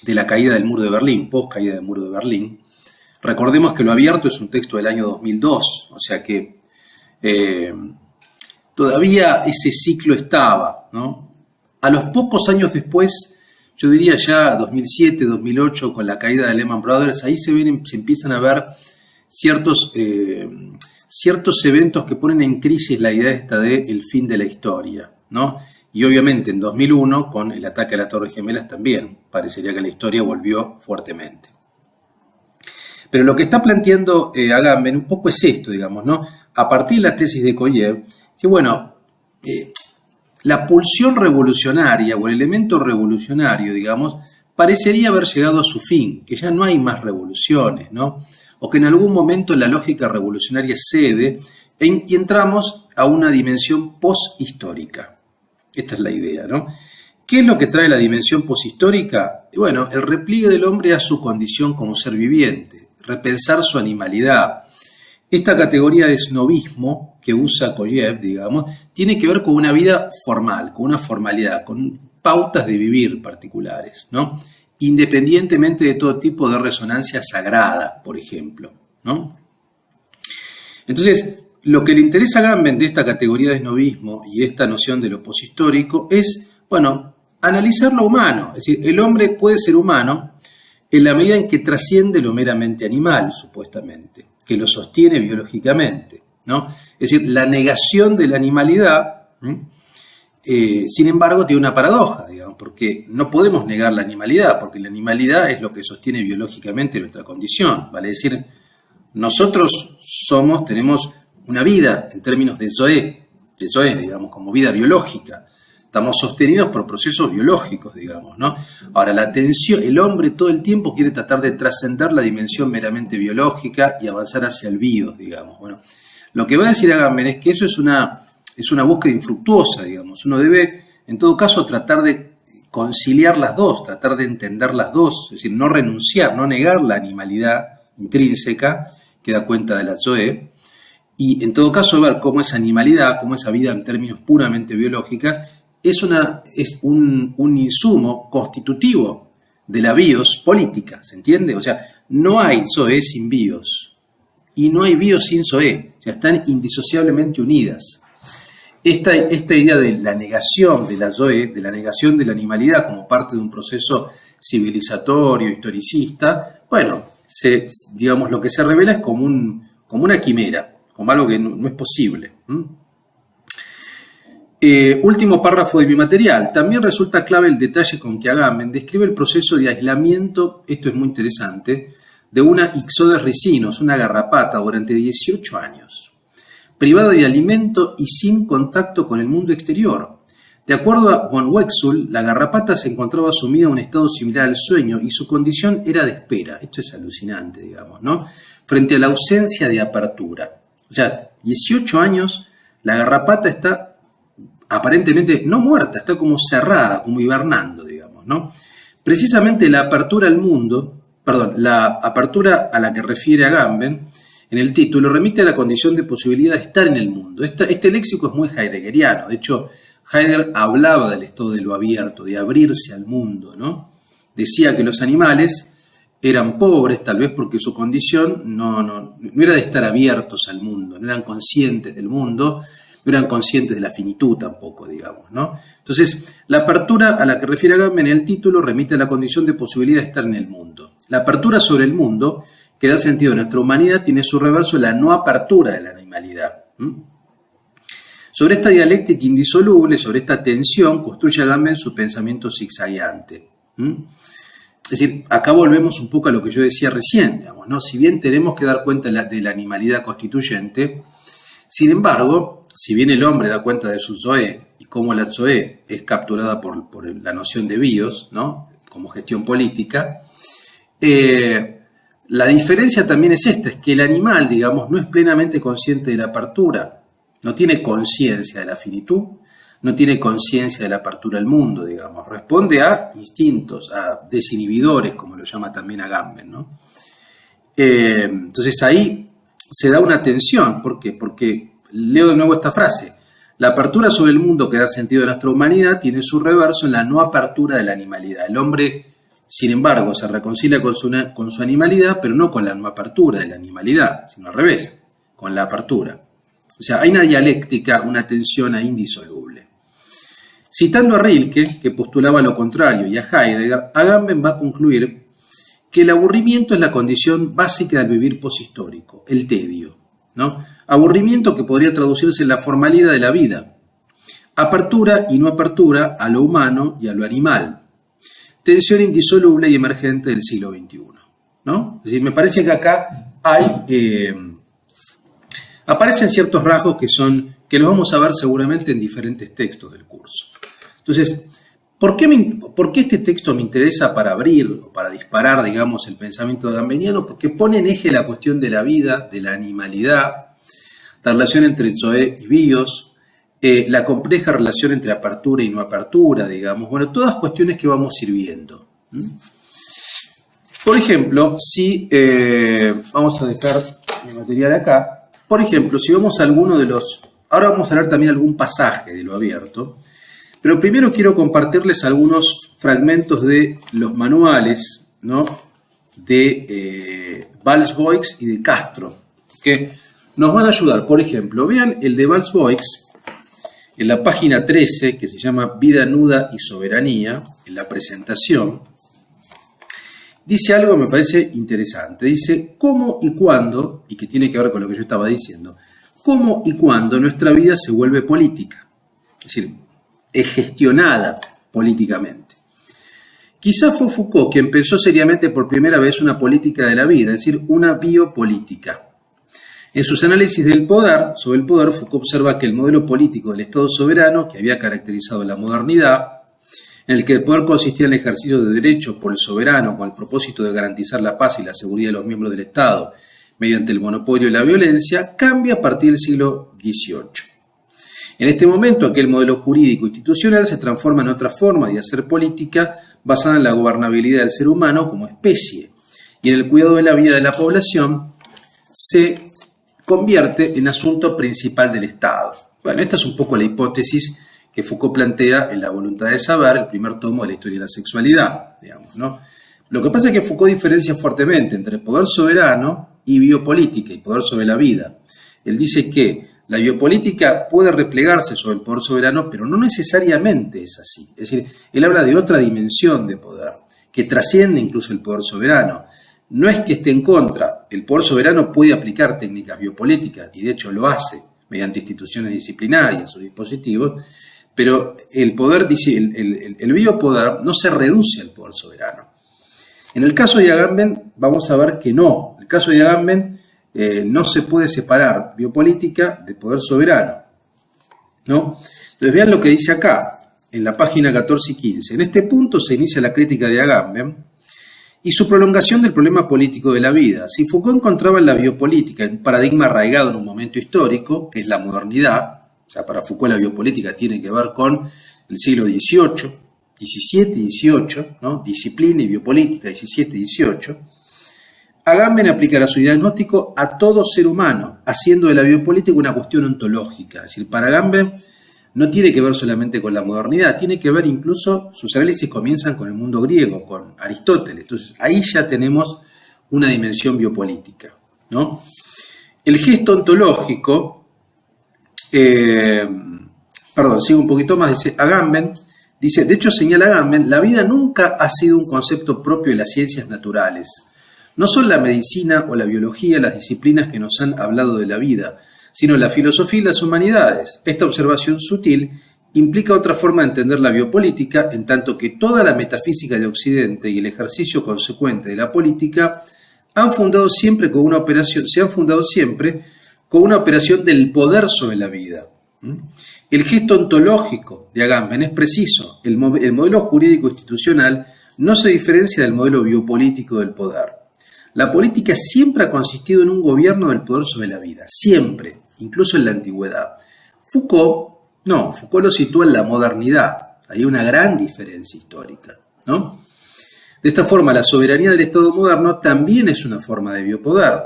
de la caída del muro de Berlín, post caída del muro de Berlín. Recordemos que Lo Abierto es un texto del año 2002, o sea que todavía ese ciclo estaba, ¿no? A los pocos años después, yo diría ya 2007, 2008, con la caída de Lehman Brothers, ahí se empiezan a ver ciertos eventos que ponen en crisis la idea esta de el fin de la historia, ¿no? Y obviamente en 2001, con el ataque a las Torres Gemelas también, parecería que la historia volvió fuertemente. Pero lo que está planteando Agamben un poco es esto, digamos, ¿no? A partir de la tesis de Kojev, que bueno, la pulsión revolucionaria o el elemento revolucionario, digamos, parecería haber llegado a su fin, que ya no hay más revoluciones, ¿no? O que en algún momento la lógica revolucionaria cede y entramos a una dimensión posthistórica. Esta es la idea, ¿no? ¿Qué es lo que trae la dimensión posthistórica? Bueno, el repliegue del hombre a su condición como ser viviente, repensar su animalidad. Esta categoría de snobismo que usa Kojev, digamos, tiene que ver con una vida formal, con una formalidad, con pautas de vivir particulares, ¿no? Independientemente de todo tipo de resonancia sagrada, por ejemplo, ¿no? Entonces, lo que le interesa a Agamben de esta categoría de snobismo y esta noción de lo poshistórico es, bueno, analizar lo humano. Es decir, el hombre puede ser humano en la medida en que trasciende lo meramente animal, supuestamente, que lo sostiene biológicamente, ¿no? Es decir, la negación de la animalidad, sin embargo, tiene una paradoja, digamos, porque no podemos negar la animalidad, porque la animalidad es lo que sostiene biológicamente nuestra condición, vale decir, nosotros tenemos una vida en términos de Zoé, digamos, como vida biológica. Estamos sostenidos por procesos biológicos, digamos, ¿no? Ahora, la tensión, el hombre todo el tiempo quiere tratar de trascender la dimensión meramente biológica y avanzar hacia el bios, digamos. Bueno, lo que va a decir Agamben es que eso es una búsqueda infructuosa, digamos. Uno debe, en todo caso, tratar de conciliar las dos, tratar de entender las dos, es decir, no renunciar, no negar la animalidad intrínseca que da cuenta de la Zoé, y en todo caso ver cómo esa animalidad, cómo esa vida en términos puramente biológicos, es un insumo constitutivo de la bios política, ¿se entiende? O sea, no hay Zoé sin bios y no hay bios sin Zoé, o sea, están indisociablemente unidas. Esta idea de la negación de la Zoé, de la negación de la animalidad como parte de un proceso civilizatorio, historicista, bueno, digamos, lo que se revela es como una quimera, como algo que no es posible. Último párrafo de mi material. También resulta clave el detalle con que Agamben describe el proceso de aislamiento, esto es muy interesante, de una Ixodes ricinus, una garrapata, durante 18 años, privada de alimento y sin contacto con el mundo exterior. De acuerdo a von Wexel, la garrapata se encontraba sumida en un estado similar al sueño y su condición era de espera. Esto es alucinante, digamos, ¿no? Frente a la ausencia de apertura. O sea, 18 años, la garrapata está aparentemente no muerta, está como cerrada, como hibernando, digamos, ¿no? Precisamente la apertura al mundo, la apertura a la que refiere Agamben en el título remite a la condición de posibilidad de estar en el mundo. Este léxico es muy heideggeriano. De hecho, Heidegger hablaba del estado de lo abierto, de abrirse al mundo, ¿no? Decía que los animales eran pobres, tal vez porque su condición no era de estar abiertos al mundo, no eran conscientes del mundo, no eran conscientes de la finitud tampoco, digamos, ¿no? Entonces, la apertura a la que refiere Agamben en el título remite a la condición de posibilidad de estar en el mundo. La apertura sobre el mundo, que da sentido a nuestra humanidad, tiene su reverso en la no apertura de la animalidad. Sobre esta dialéctica indisoluble, sobre esta tensión, construye Agamben su pensamiento zigzagueante. Es decir, acá volvemos un poco a lo que yo decía recién, digamos, ¿no? Si bien tenemos que dar cuenta de la animalidad constituyente, sin embargo, si bien el hombre da cuenta de su Zoé y cómo la Zoé es capturada por la noción de bios, ¿no? Como gestión política, la diferencia también es esta, es que el animal, digamos, no es plenamente consciente de la apertura, no tiene conciencia de la finitud, no tiene conciencia de la apertura al mundo, digamos, responde a instintos, a desinhibidores, como lo llama también Agamben, ¿no? Entonces ahí se da una tensión, ¿por qué? Porque, leo de nuevo esta frase, la apertura sobre el mundo que da sentido a nuestra humanidad tiene su reverso en la no apertura de la animalidad. El hombre, sin embargo, se reconcilia con su animalidad, pero no con la no apertura de la animalidad, sino al revés, con la apertura. O sea, hay una dialéctica, una tensión ahí indisoluble. Citando a Rilke, que postulaba lo contrario, y a Heidegger, Agamben va a concluir que el aburrimiento es la condición básica del vivir poshistórico, el tedio, ¿no? Aburrimiento que podría traducirse en la formalidad de la vida. Apertura y no apertura a lo humano y a lo animal. Tensión indisoluble y emergente del siglo XXI, ¿no? Es decir, me parece que acá aparecen ciertos rasgos que los vamos a ver seguramente en diferentes textos del curso. Entonces, ¿por qué este texto me interesa para abrir o para disparar, digamos, el pensamiento agambeniano? Porque pone en eje la cuestión de la vida, de la animalidad, la relación entre Zoé y bios, la compleja relación entre apertura y no apertura, digamos. Bueno, todas cuestiones que vamos a ir viendo. Por ejemplo, si vamos a dejar mi material acá, por ejemplo, si vemos alguno de los... Ahora vamos a ver también algún pasaje de lo abierto, pero primero quiero compartirles algunos fragmentos de los manuales, ¿no? De Valls-Boix y de Castro, que nos van a ayudar. Por ejemplo, vean el de Valls-Boix, en la página 13, que se llama Vida nuda y soberanía, en la presentación, dice algo que me parece interesante. Dice, ¿cómo y cuándo, y que tiene que ver con lo que yo estaba diciendo, cómo y cuándo nuestra vida se vuelve política? Es decir, es gestionada políticamente. Quizá fue Foucault quien pensó seriamente por primera vez una política de la vida, es decir, una biopolítica. En sus análisis del poder, sobre el poder, Foucault observa que el modelo político del Estado soberano, que había caracterizado la modernidad, en el que el poder consistía en el ejercicio de derechos por el soberano con el propósito de garantizar la paz y la seguridad de los miembros del Estado mediante el monopolio y la violencia, cambia a partir del siglo XVIII. En este momento, aquel modelo jurídico institucional se transforma en otra forma de hacer política basada en la gobernabilidad del ser humano como especie y en el cuidado de la vida de la población se convierte en asunto principal del Estado. Bueno, esta es un poco la hipótesis que Foucault plantea en La voluntad de saber, el primer tomo de la historia de la sexualidad, digamos, ¿no? Lo que pasa es que Foucault diferencia fuertemente entre poder soberano y biopolítica y poder sobre la vida. Él dice que la biopolítica puede replegarse sobre el poder soberano, pero no necesariamente es así. Es decir, él habla de otra dimensión de poder, que trasciende incluso el poder soberano. No es que esté en contra, el poder soberano puede aplicar técnicas biopolíticas, y de hecho lo hace, mediante instituciones disciplinarias o dispositivos, pero el poder, el biopoder no se reduce al poder soberano. En el caso de Agamben vamos a ver que no. En el caso de Agamben no se puede separar biopolítica de poder soberano, ¿no? Entonces vean lo que dice acá, en la página 14 y 15. En este punto se inicia la crítica de Agamben y su prolongación del problema político de la vida. Si Foucault encontraba en la biopolítica un paradigma arraigado en un momento histórico, que es la modernidad, o sea, para Foucault la biopolítica tiene que ver con el siglo XVIII, XVII y XVIII, ¿no? Disciplina y biopolítica, XVII y XVIII, Agamben aplicará su diagnóstico a todo ser humano, haciendo de la biopolítica una cuestión ontológica. Es decir, para Agamben no tiene que ver solamente con la modernidad, tiene que ver incluso, sus análisis comienzan con el mundo griego, con Aristóteles. Entonces, ahí ya tenemos una dimensión biopolítica, ¿no? El gesto ontológico, sigo un poquito más, dice Agamben, de hecho señala Agamben, la vida nunca ha sido un concepto propio de las ciencias naturales. No son la medicina o la biología las disciplinas que nos han hablado de la vida, sino la filosofía y las humanidades. Esta observación sutil implica otra forma de entender la biopolítica, en tanto que toda la metafísica de Occidente y el ejercicio consecuente de la política se han fundado siempre con una operación del poder sobre la vida. El gesto ontológico de Agamben es preciso. El modelo jurídico institucional no se diferencia del modelo biopolítico del poder. La política siempre ha consistido en un gobierno del poder sobre la vida, siempre, incluso en la antigüedad. Foucault lo sitúa en la modernidad. Hay una gran diferencia histórica, ¿no? De esta forma, la soberanía del Estado moderno también es una forma de biopoder.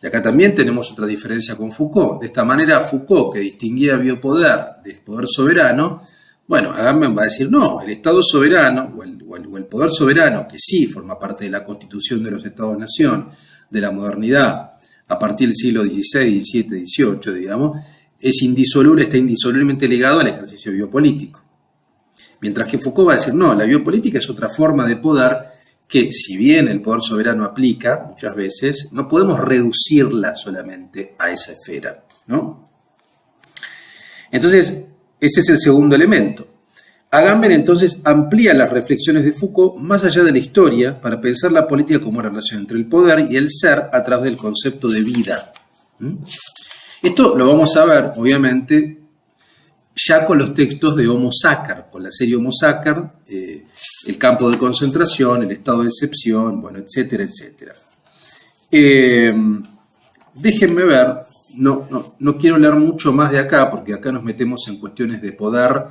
Y acá también tenemos otra diferencia con Foucault. De esta manera, Foucault, que distinguía biopoder de poder soberano, bueno, Agamben va a decir, no, el Estado soberano o el poder soberano, que sí forma parte de la constitución de los Estados-nación, de la modernidad, a partir del siglo XVI, XVII, XVIII, digamos, está indisolublemente ligado al ejercicio biopolítico. Mientras que Foucault va a decir, no, la biopolítica es otra forma de poder que, si bien el poder soberano aplica muchas veces, no podemos reducirla solamente a esa esfera, ¿no? Entonces, ese es el segundo elemento. Agamben entonces amplía las reflexiones de Foucault más allá de la historia para pensar la política como una relación entre el poder y el ser a través del concepto de vida. Esto lo vamos a ver, obviamente, ya con los textos de Homo Sacer, con la serie Homo Sacer, el campo de concentración, el estado de excepción, bueno, etcétera, etcétera. Déjenme ver, no quiero leer mucho más de acá, porque acá nos metemos en cuestiones de poder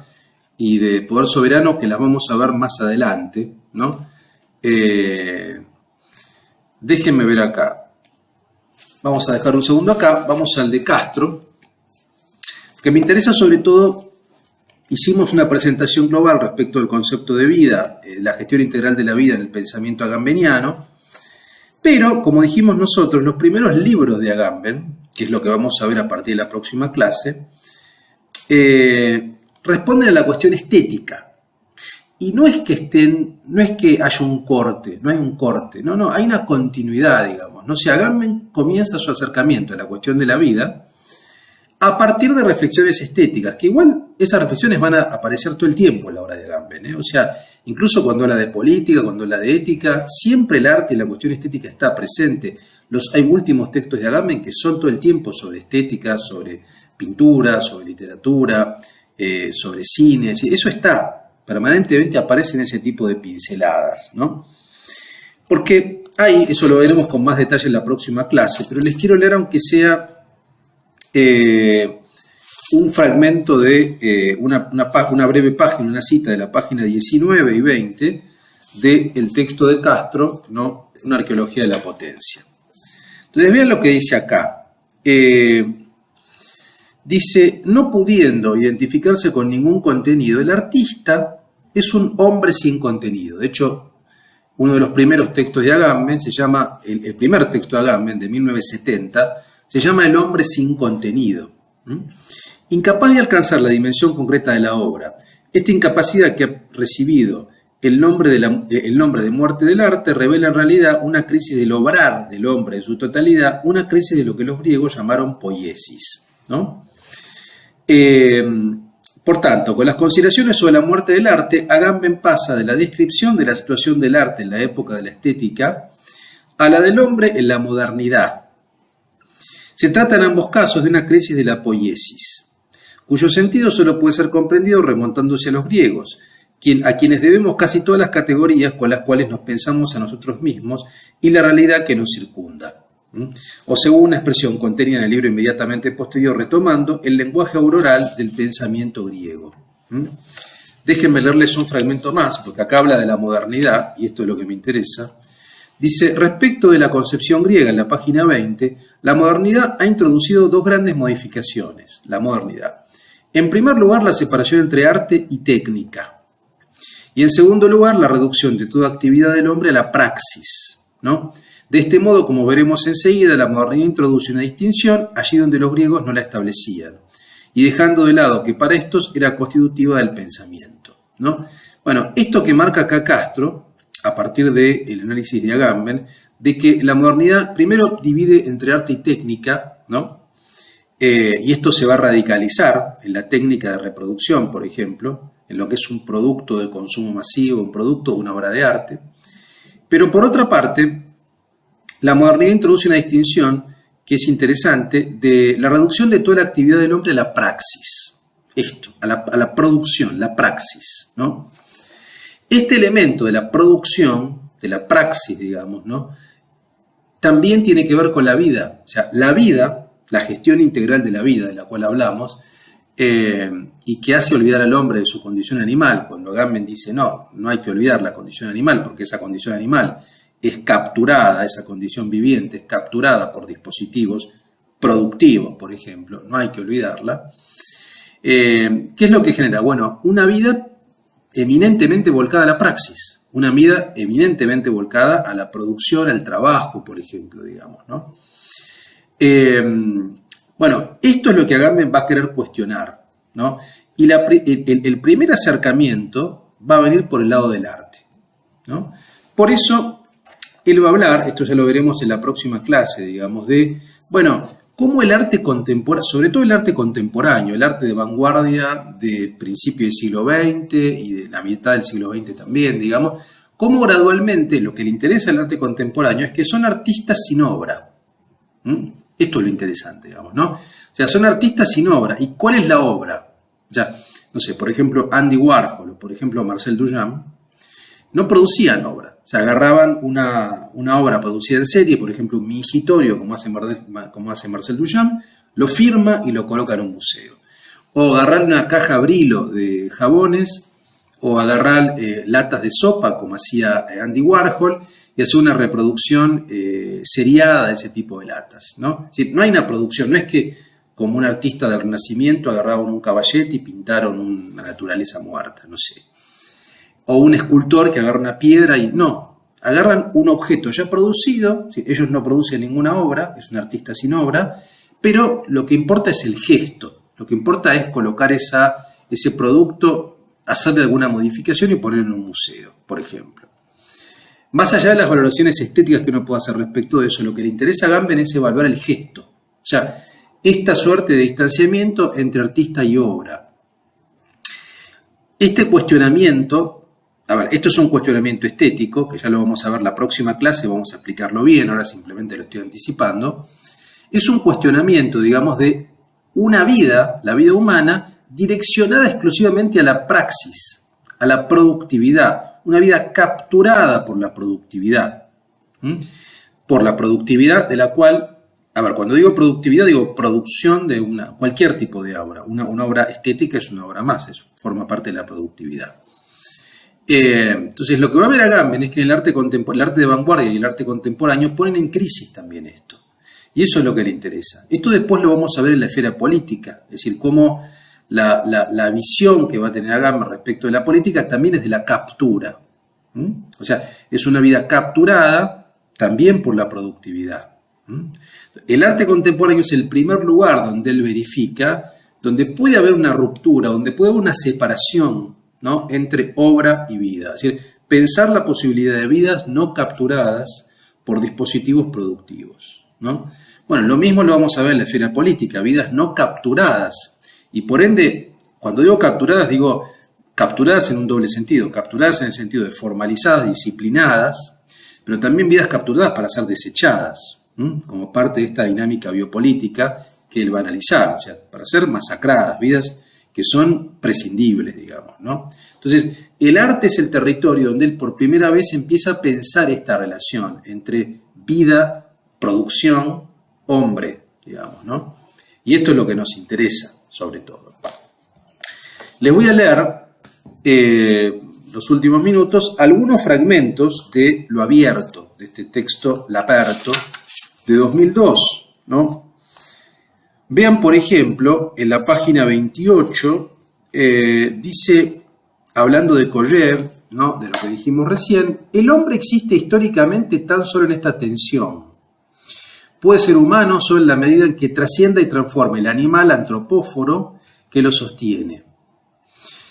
y de poder soberano que las vamos a ver más adelante, ¿no? Déjenme ver acá. Vamos a dejar un segundo acá, vamos al de Castro, que me interesa sobre todo. Hicimos una presentación global respecto al concepto de vida, la gestión integral de la vida en el pensamiento agambeniano, pero, como dijimos nosotros, los primeros libros de Agamben, que es lo que vamos a ver a partir de la próxima clase, responden a la cuestión estética. Y no es que haya un corte, no hay un corte, no, hay una continuidad, digamos, ¿no? O sea, Agamben comienza su acercamiento a la cuestión de la vida a partir de reflexiones estéticas, que igual esas reflexiones van a aparecer todo el tiempo en la obra de Agamben, ¿eh? O sea, incluso cuando habla de política, cuando habla de ética, siempre el arte y la cuestión estética está presente. Hay últimos textos de Agamben que son todo el tiempo sobre estética, sobre pintura, sobre literatura, sobre cine, eso está. Permanentemente aparecen ese tipo de pinceladas, ¿no? Porque eso lo veremos con más detalle en la próxima clase, pero les quiero leer, aunque sea un fragmento de una breve página, una cita de la página 19 y 20 del texto de Castro, ¿no? Una arqueología de la potencia. Entonces vean lo que dice acá. Dice, no pudiendo identificarse con ningún contenido, el artista es un hombre sin contenido. De hecho, uno de los primeros textos de Agamben se llama, el primer texto de Agamben de 1970, se llama El hombre sin contenido. Incapaz de alcanzar la dimensión concreta de la obra, esta incapacidad que ha recibido el nombre de muerte del arte revela en realidad una crisis del obrar del hombre en su totalidad, una crisis de lo que los griegos llamaron poiesis, ¿no? Por tanto, con las consideraciones sobre la muerte del arte, Agamben pasa de la descripción de la situación del arte en la época de la estética a la del hombre en la modernidad. Se trata en ambos casos de una crisis de la poiesis, cuyo sentido solo puede ser comprendido remontándose a los griegos, a quienes debemos casi todas las categorías con las cuales nos pensamos a nosotros mismos y la realidad que nos circunda. O según una expresión contenida en el libro inmediatamente posterior, retomando el lenguaje auroral del pensamiento griego. Déjenme leerles un fragmento más, porque acá habla de la modernidad, y esto es lo que me interesa. Dice, respecto de la concepción griega en la página 20, la modernidad ha introducido dos grandes modificaciones. La modernidad. En primer lugar, la separación entre arte y técnica. Y en segundo lugar, la reducción de toda actividad del hombre a la praxis, ¿no? De este modo, como veremos enseguida, la modernidad introduce una distinción allí donde los griegos no la establecían, y dejando de lado que para estos era constitutiva del pensamiento, ¿no? Bueno, esto que marca acá Castro, a partir del análisis de Agamben, de que la modernidad primero divide entre arte y técnica, ¿no? Y esto se va a radicalizar en la técnica de reproducción, por ejemplo, en lo que es un producto de consumo masivo, un producto de una obra de arte. Pero por otra parte, la modernidad introduce una distinción que es interesante de la reducción de toda la actividad del hombre a la praxis. Esto, a la producción, la praxis, ¿no? Este elemento de la producción, de la praxis, digamos, ¿no? También tiene que ver con la vida. O sea, la vida, la gestión integral de la vida de la cual hablamos, y que hace olvidar al hombre de su condición animal. Cuando Agamben dice, no hay que olvidar la condición animal, porque esa condición animal es capturada, esa condición viviente es capturada por dispositivos productivos, por ejemplo, no hay que olvidarla. ¿Qué es lo que genera? Bueno, una vida eminentemente volcada a la praxis, una vida eminentemente volcada a la producción, al trabajo, por ejemplo, digamos, ¿no? Bueno, esto es lo que Agamben va a querer cuestionar, ¿no? Y el primer acercamiento va a venir por el lado del arte, ¿no? Por eso él va a hablar, esto ya lo veremos en la próxima clase, digamos, de, bueno, cómo el arte contemporáneo, sobre todo el arte contemporáneo, el arte de vanguardia de principio del siglo XX y de la mitad del siglo XX también, digamos, cómo gradualmente lo que le interesa al arte contemporáneo es que son artistas sin obra. Esto es lo interesante, digamos, ¿no? O sea, son artistas sin obra. ¿Y cuál es la obra? O sea, no sé, por ejemplo, Andy Warhol o por ejemplo Marcel Duchamp no producían obra. O sea, agarraban una obra producida en serie, por ejemplo, un mingitorio, como hace Marcel Duchamp, lo firma y lo coloca en un museo. O agarrar una caja Brillo de jabones, o agarrar latas de sopa, como hacía Andy Warhol, y hacer una reproducción seriada de ese tipo de latas, ¿no? Es decir, no hay una producción, no es que como un artista del Renacimiento agarraban un caballete y pintaron una naturaleza muerta, no sé. O un escultor que agarra una piedra y no, agarran un objeto ya producido, ¿sí? Ellos no producen ninguna obra, es un artista sin obra, pero lo que importa es el gesto, Lo que importa es colocar ese producto, hacerle alguna modificación y ponerlo en un museo, por ejemplo. Más allá de las valoraciones estéticas que uno pueda hacer respecto de eso, lo que le interesa a Agamben es evaluar el gesto. O sea, esta suerte de distanciamiento entre artista y obra. Este cuestionamiento, esto es un cuestionamiento estético, que ya lo vamos a ver la próxima clase, vamos a explicarlo bien, ahora simplemente lo estoy anticipando. Es un cuestionamiento, digamos, de una vida, la vida humana, direccionada exclusivamente a la praxis, a la productividad, una vida capturada por la productividad. Por la productividad de la cual, cuando digo productividad, digo producción de cualquier tipo de obra. Una obra estética es una obra más, eso forma parte de la productividad. Entonces, lo que va a ver Agamben es que en el arte de vanguardia y el arte contemporáneo ponen en crisis también esto. Y eso es lo que le interesa. Esto después lo vamos a ver en la esfera política, es decir, cómo la visión que va a tener Agamben respecto de la política también es de la captura. O sea, es una vida capturada también por la productividad. El arte contemporáneo es el primer lugar donde él verifica, donde puede haber una ruptura, donde puede haber una separación, ¿no?, entre obra y vida. Es decir, pensar la posibilidad de vidas no capturadas por dispositivos productivos, ¿no? Bueno, lo mismo lo vamos a ver en la esfera política, vidas no capturadas. Y por ende, cuando digo capturadas en un doble sentido, capturadas en el sentido de formalizadas, disciplinadas, pero también vidas capturadas para ser desechadas, como parte de esta dinámica biopolítica que él va a analizar, o sea, para ser masacradas, vidas que son prescindibles, digamos, ¿no? Entonces, el arte es el territorio donde él por primera vez empieza a pensar esta relación entre vida, producción, hombre, digamos, ¿no? Y esto es lo que nos interesa, sobre todo. Les voy a leer los últimos minutos algunos fragmentos de Lo Abierto, de este texto L'Aperto, de 2002, ¿no? Vean, por ejemplo, en la página 28, dice, hablando de Collier, ¿no?, de lo que dijimos recién, el hombre existe históricamente tan solo en esta tensión. Puede ser humano solo en la medida en que trascienda y transforme el animal antropóforo que lo sostiene.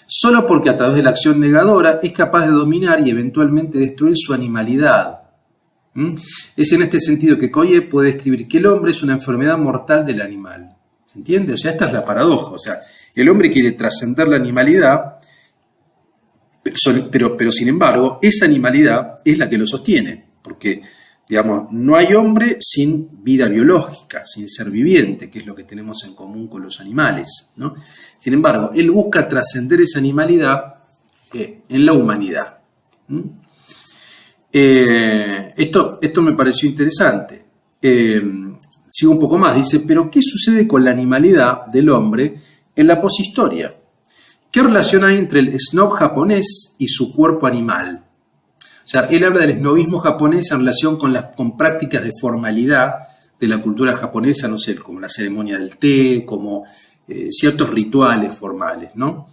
Solo porque a través de la acción negadora es capaz de dominar y eventualmente destruir su animalidad. Es en este sentido que Collier puede describir que el hombre es una enfermedad mortal del animal. ¿Se entiende? O sea, esta es la paradoja. O sea, el hombre quiere trascender la animalidad, pero sin embargo, esa animalidad es la que lo sostiene. Porque, digamos, no hay hombre sin vida biológica, sin ser viviente, que es lo que tenemos en común con los animales, ¿no? Sin embargo, él busca trascender esa animalidad en la humanidad. Esto me pareció interesante. Sigo un poco más, dice, pero ¿qué sucede con la animalidad del hombre en la poshistoria? ¿Qué relación hay entre el snob japonés y su cuerpo animal? O sea, él habla del snobismo japonés en relación con prácticas de formalidad de la cultura japonesa, no sé, como la ceremonia del té, como ciertos rituales formales, ¿no?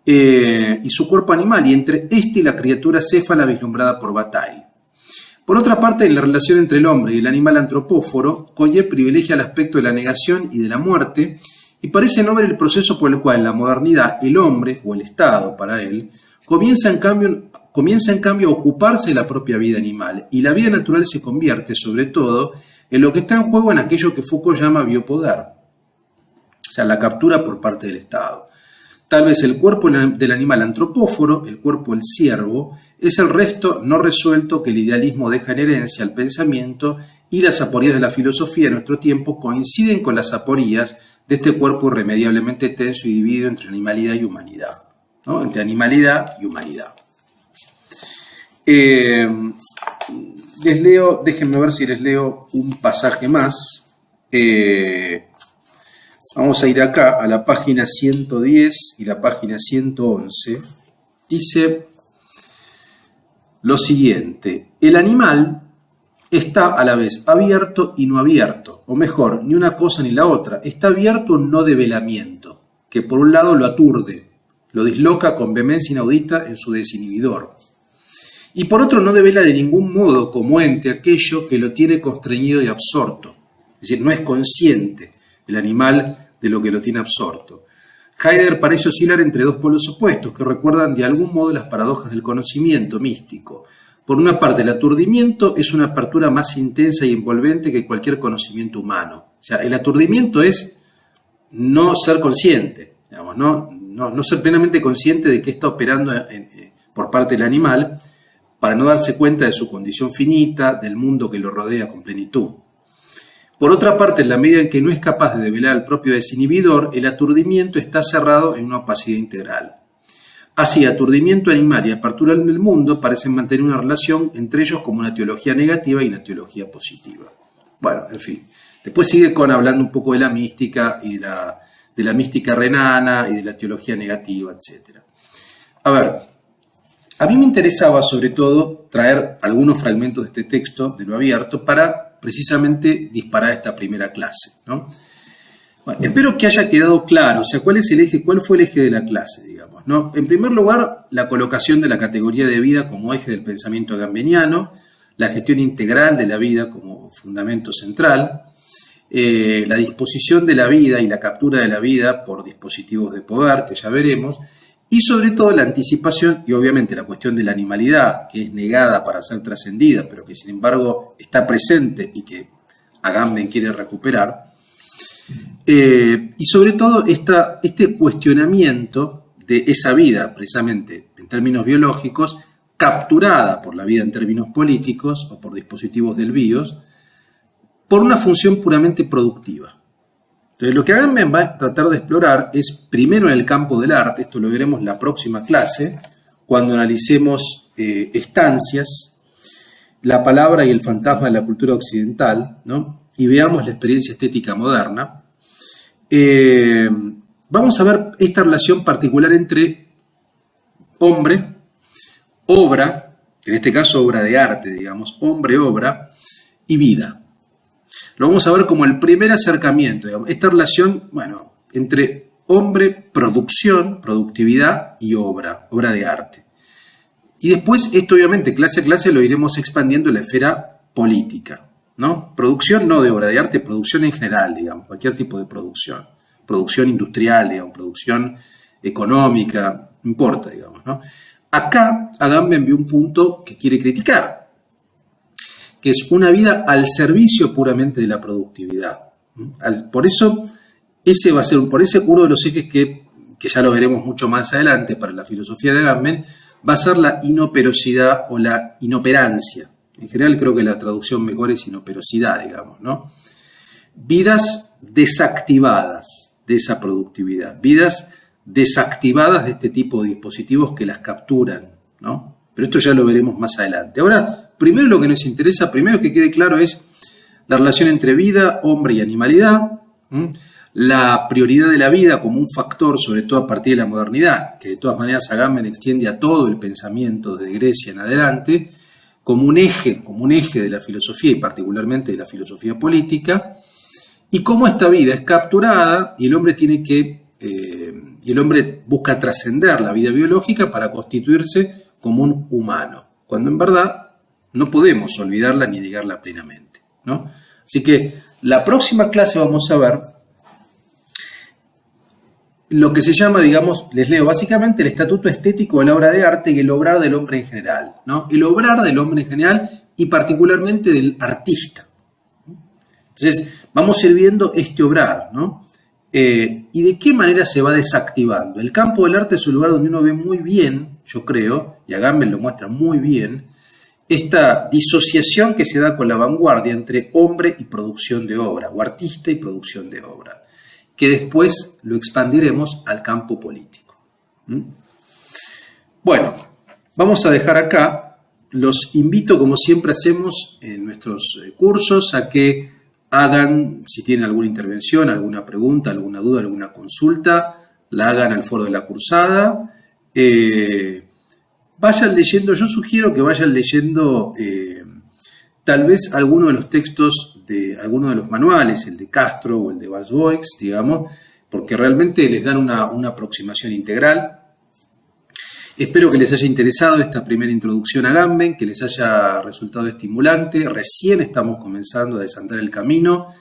Y su cuerpo animal, y entre este y la criatura céfala vislumbrada por Bataille. Por otra parte, en la relación entre el hombre y el animal antropóforo, Collier privilegia el aspecto de la negación y de la muerte, y parece no ver el proceso por el cual en la modernidad el hombre, o el Estado para él, comienza en cambio a ocuparse de la propia vida animal, y la vida natural se convierte, sobre todo, en lo que está en juego en aquello que Foucault llama biopoder, o sea, la captura por parte del Estado. Tal vez el cuerpo del animal antropóforo, el cuerpo del ciervo, es el resto no resuelto que el idealismo deja en herencia al pensamiento, y las aporías de la filosofía de nuestro tiempo coinciden con las aporías de este cuerpo irremediablemente tenso y dividido entre animalidad y humanidad, ¿no? Entre animalidad y humanidad. Déjenme ver si les leo un pasaje más. Vamos a ir acá a la página 110 y la página 111. Dice lo siguiente: el animal está a la vez abierto y no abierto, o mejor, ni una cosa ni la otra. Está abierto un no develamiento, que por un lado lo aturde, lo disloca con vehemencia inaudita en su desinhibidor, y por otro no devela de ningún modo como ente aquello que lo tiene constreñido y absorto. Es decir, no es consciente el animal de lo que lo tiene absorto. Heidegger parece oscilar entre dos polos opuestos que recuerdan de algún modo las paradojas del conocimiento místico. Por una parte, el aturdimiento es una apertura más intensa y envolvente que cualquier conocimiento humano. O sea, el aturdimiento es no ser consciente, digamos, no ser plenamente consciente de qué está operando por parte del animal, para no darse cuenta de su condición finita, del mundo que lo rodea con plenitud. Por otra parte, en la medida en que no es capaz de develar al propio desinhibidor, el aturdimiento está cerrado en una opacidad integral. Así, aturdimiento animal y apertura en el mundo parecen mantener una relación entre ellos como una teología negativa y una teología positiva. Bueno, en fin. Después sigue hablando un poco de la mística y de la mística renana y de la teología negativa, etc. A ver, a mí me interesaba sobre todo traer algunos fragmentos de este texto, de lo abierto, para precisamente disparar esta primera clase, ¿no? Bueno, espero que haya quedado claro, o sea, cuál fue el eje de la clase, digamos, ¿no? En primer lugar, la colocación de la categoría de vida como eje del pensamiento agambeniano, la gestión integral de la vida como fundamento central, la disposición de la vida y la captura de la vida por dispositivos de poder, que ya veremos, y sobre todo la anticipación y obviamente la cuestión de la animalidad, que es negada para ser trascendida, pero que sin embargo está presente y que Agamben quiere recuperar. Y sobre todo este cuestionamiento de esa vida, precisamente en términos biológicos, capturada por la vida en términos políticos o por dispositivos del bios, por una función puramente productiva. Entonces, lo que Agamben va a tratar de explorar es, primero en el campo del arte, esto lo veremos en la próxima clase, cuando analicemos estancias, la palabra y el fantasma de la cultura occidental, ¿no? Y veamos la experiencia estética moderna. Vamos a ver esta relación particular entre hombre, obra, en este caso obra de arte, digamos, hombre, obra y vida. Lo vamos a ver como el primer acercamiento, digamos, esta relación, bueno, entre hombre, producción, productividad y obra de arte. Y después, esto obviamente, clase a clase, lo iremos expandiendo en la esfera política, ¿no? Producción no de obra de arte, producción en general, digamos, cualquier tipo de producción. Producción industrial, digamos, producción económica, no importa, digamos, ¿no? Acá, Agamben vio un punto que quiere criticar, que es una vida al servicio puramente de la productividad. Por eso, ese va a ser uno de los ejes que ya lo veremos mucho más adelante para la filosofía de Agamben, va a ser la inoperosidad o la inoperancia. En general creo que la traducción mejor es inoperosidad, digamos, ¿no? Vidas desactivadas de esa productividad, vidas desactivadas de este tipo de dispositivos que las capturan, ¿no? Pero esto ya lo veremos más adelante. Ahora, primero lo que nos interesa, primero que quede claro es la relación entre vida, hombre y animalidad, la prioridad de la vida como un factor, sobre todo a partir de la modernidad, que de todas maneras Agamben extiende a todo el pensamiento de Grecia en adelante, como un eje de la filosofía y particularmente de la filosofía política, y cómo esta vida es capturada y el hombre busca trascender la vida biológica para constituirse como un humano, cuando en verdad no podemos olvidarla ni negarla plenamente, ¿no? Así que la próxima clase vamos a ver lo que se llama, digamos, les leo básicamente el estatuto estético de la obra de arte y el obrar del hombre en general, ¿no? El obrar del hombre en general y particularmente del artista. Entonces, vamos a ir viendo este obrar, ¿no? Y de qué manera se va desactivando. El campo del arte es un lugar donde uno ve muy bien, yo creo, y Agamben lo muestra muy bien, esta disociación que se da con la vanguardia entre hombre y producción de obra, o artista y producción de obra, que después lo expandiremos al campo político. Bueno, vamos a dejar acá. Los invito, como siempre hacemos en nuestros cursos, a que hagan, si tienen alguna intervención, alguna pregunta, alguna duda, alguna consulta, la hagan al foro de la cursada. Vayan leyendo, yo sugiero que vayan leyendo tal vez alguno de los textos de alguno de los manuales, el de Castro o el de Valsboix, digamos, porque realmente les dan una aproximación integral. Espero que les haya interesado esta primera introducción a Agamben, que les haya resultado estimulante. Recién estamos comenzando a desandar el camino,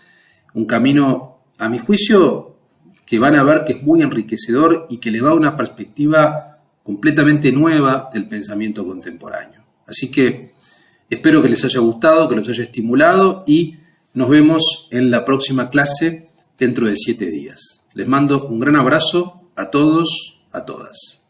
un camino, a mi juicio, que van a ver que es muy enriquecedor y que le va a una perspectiva completamente nueva del pensamiento contemporáneo. Así que espero que les haya gustado, que los haya estimulado y nos vemos en la próxima clase dentro de 7 días. Les mando un gran abrazo a todos, a todas.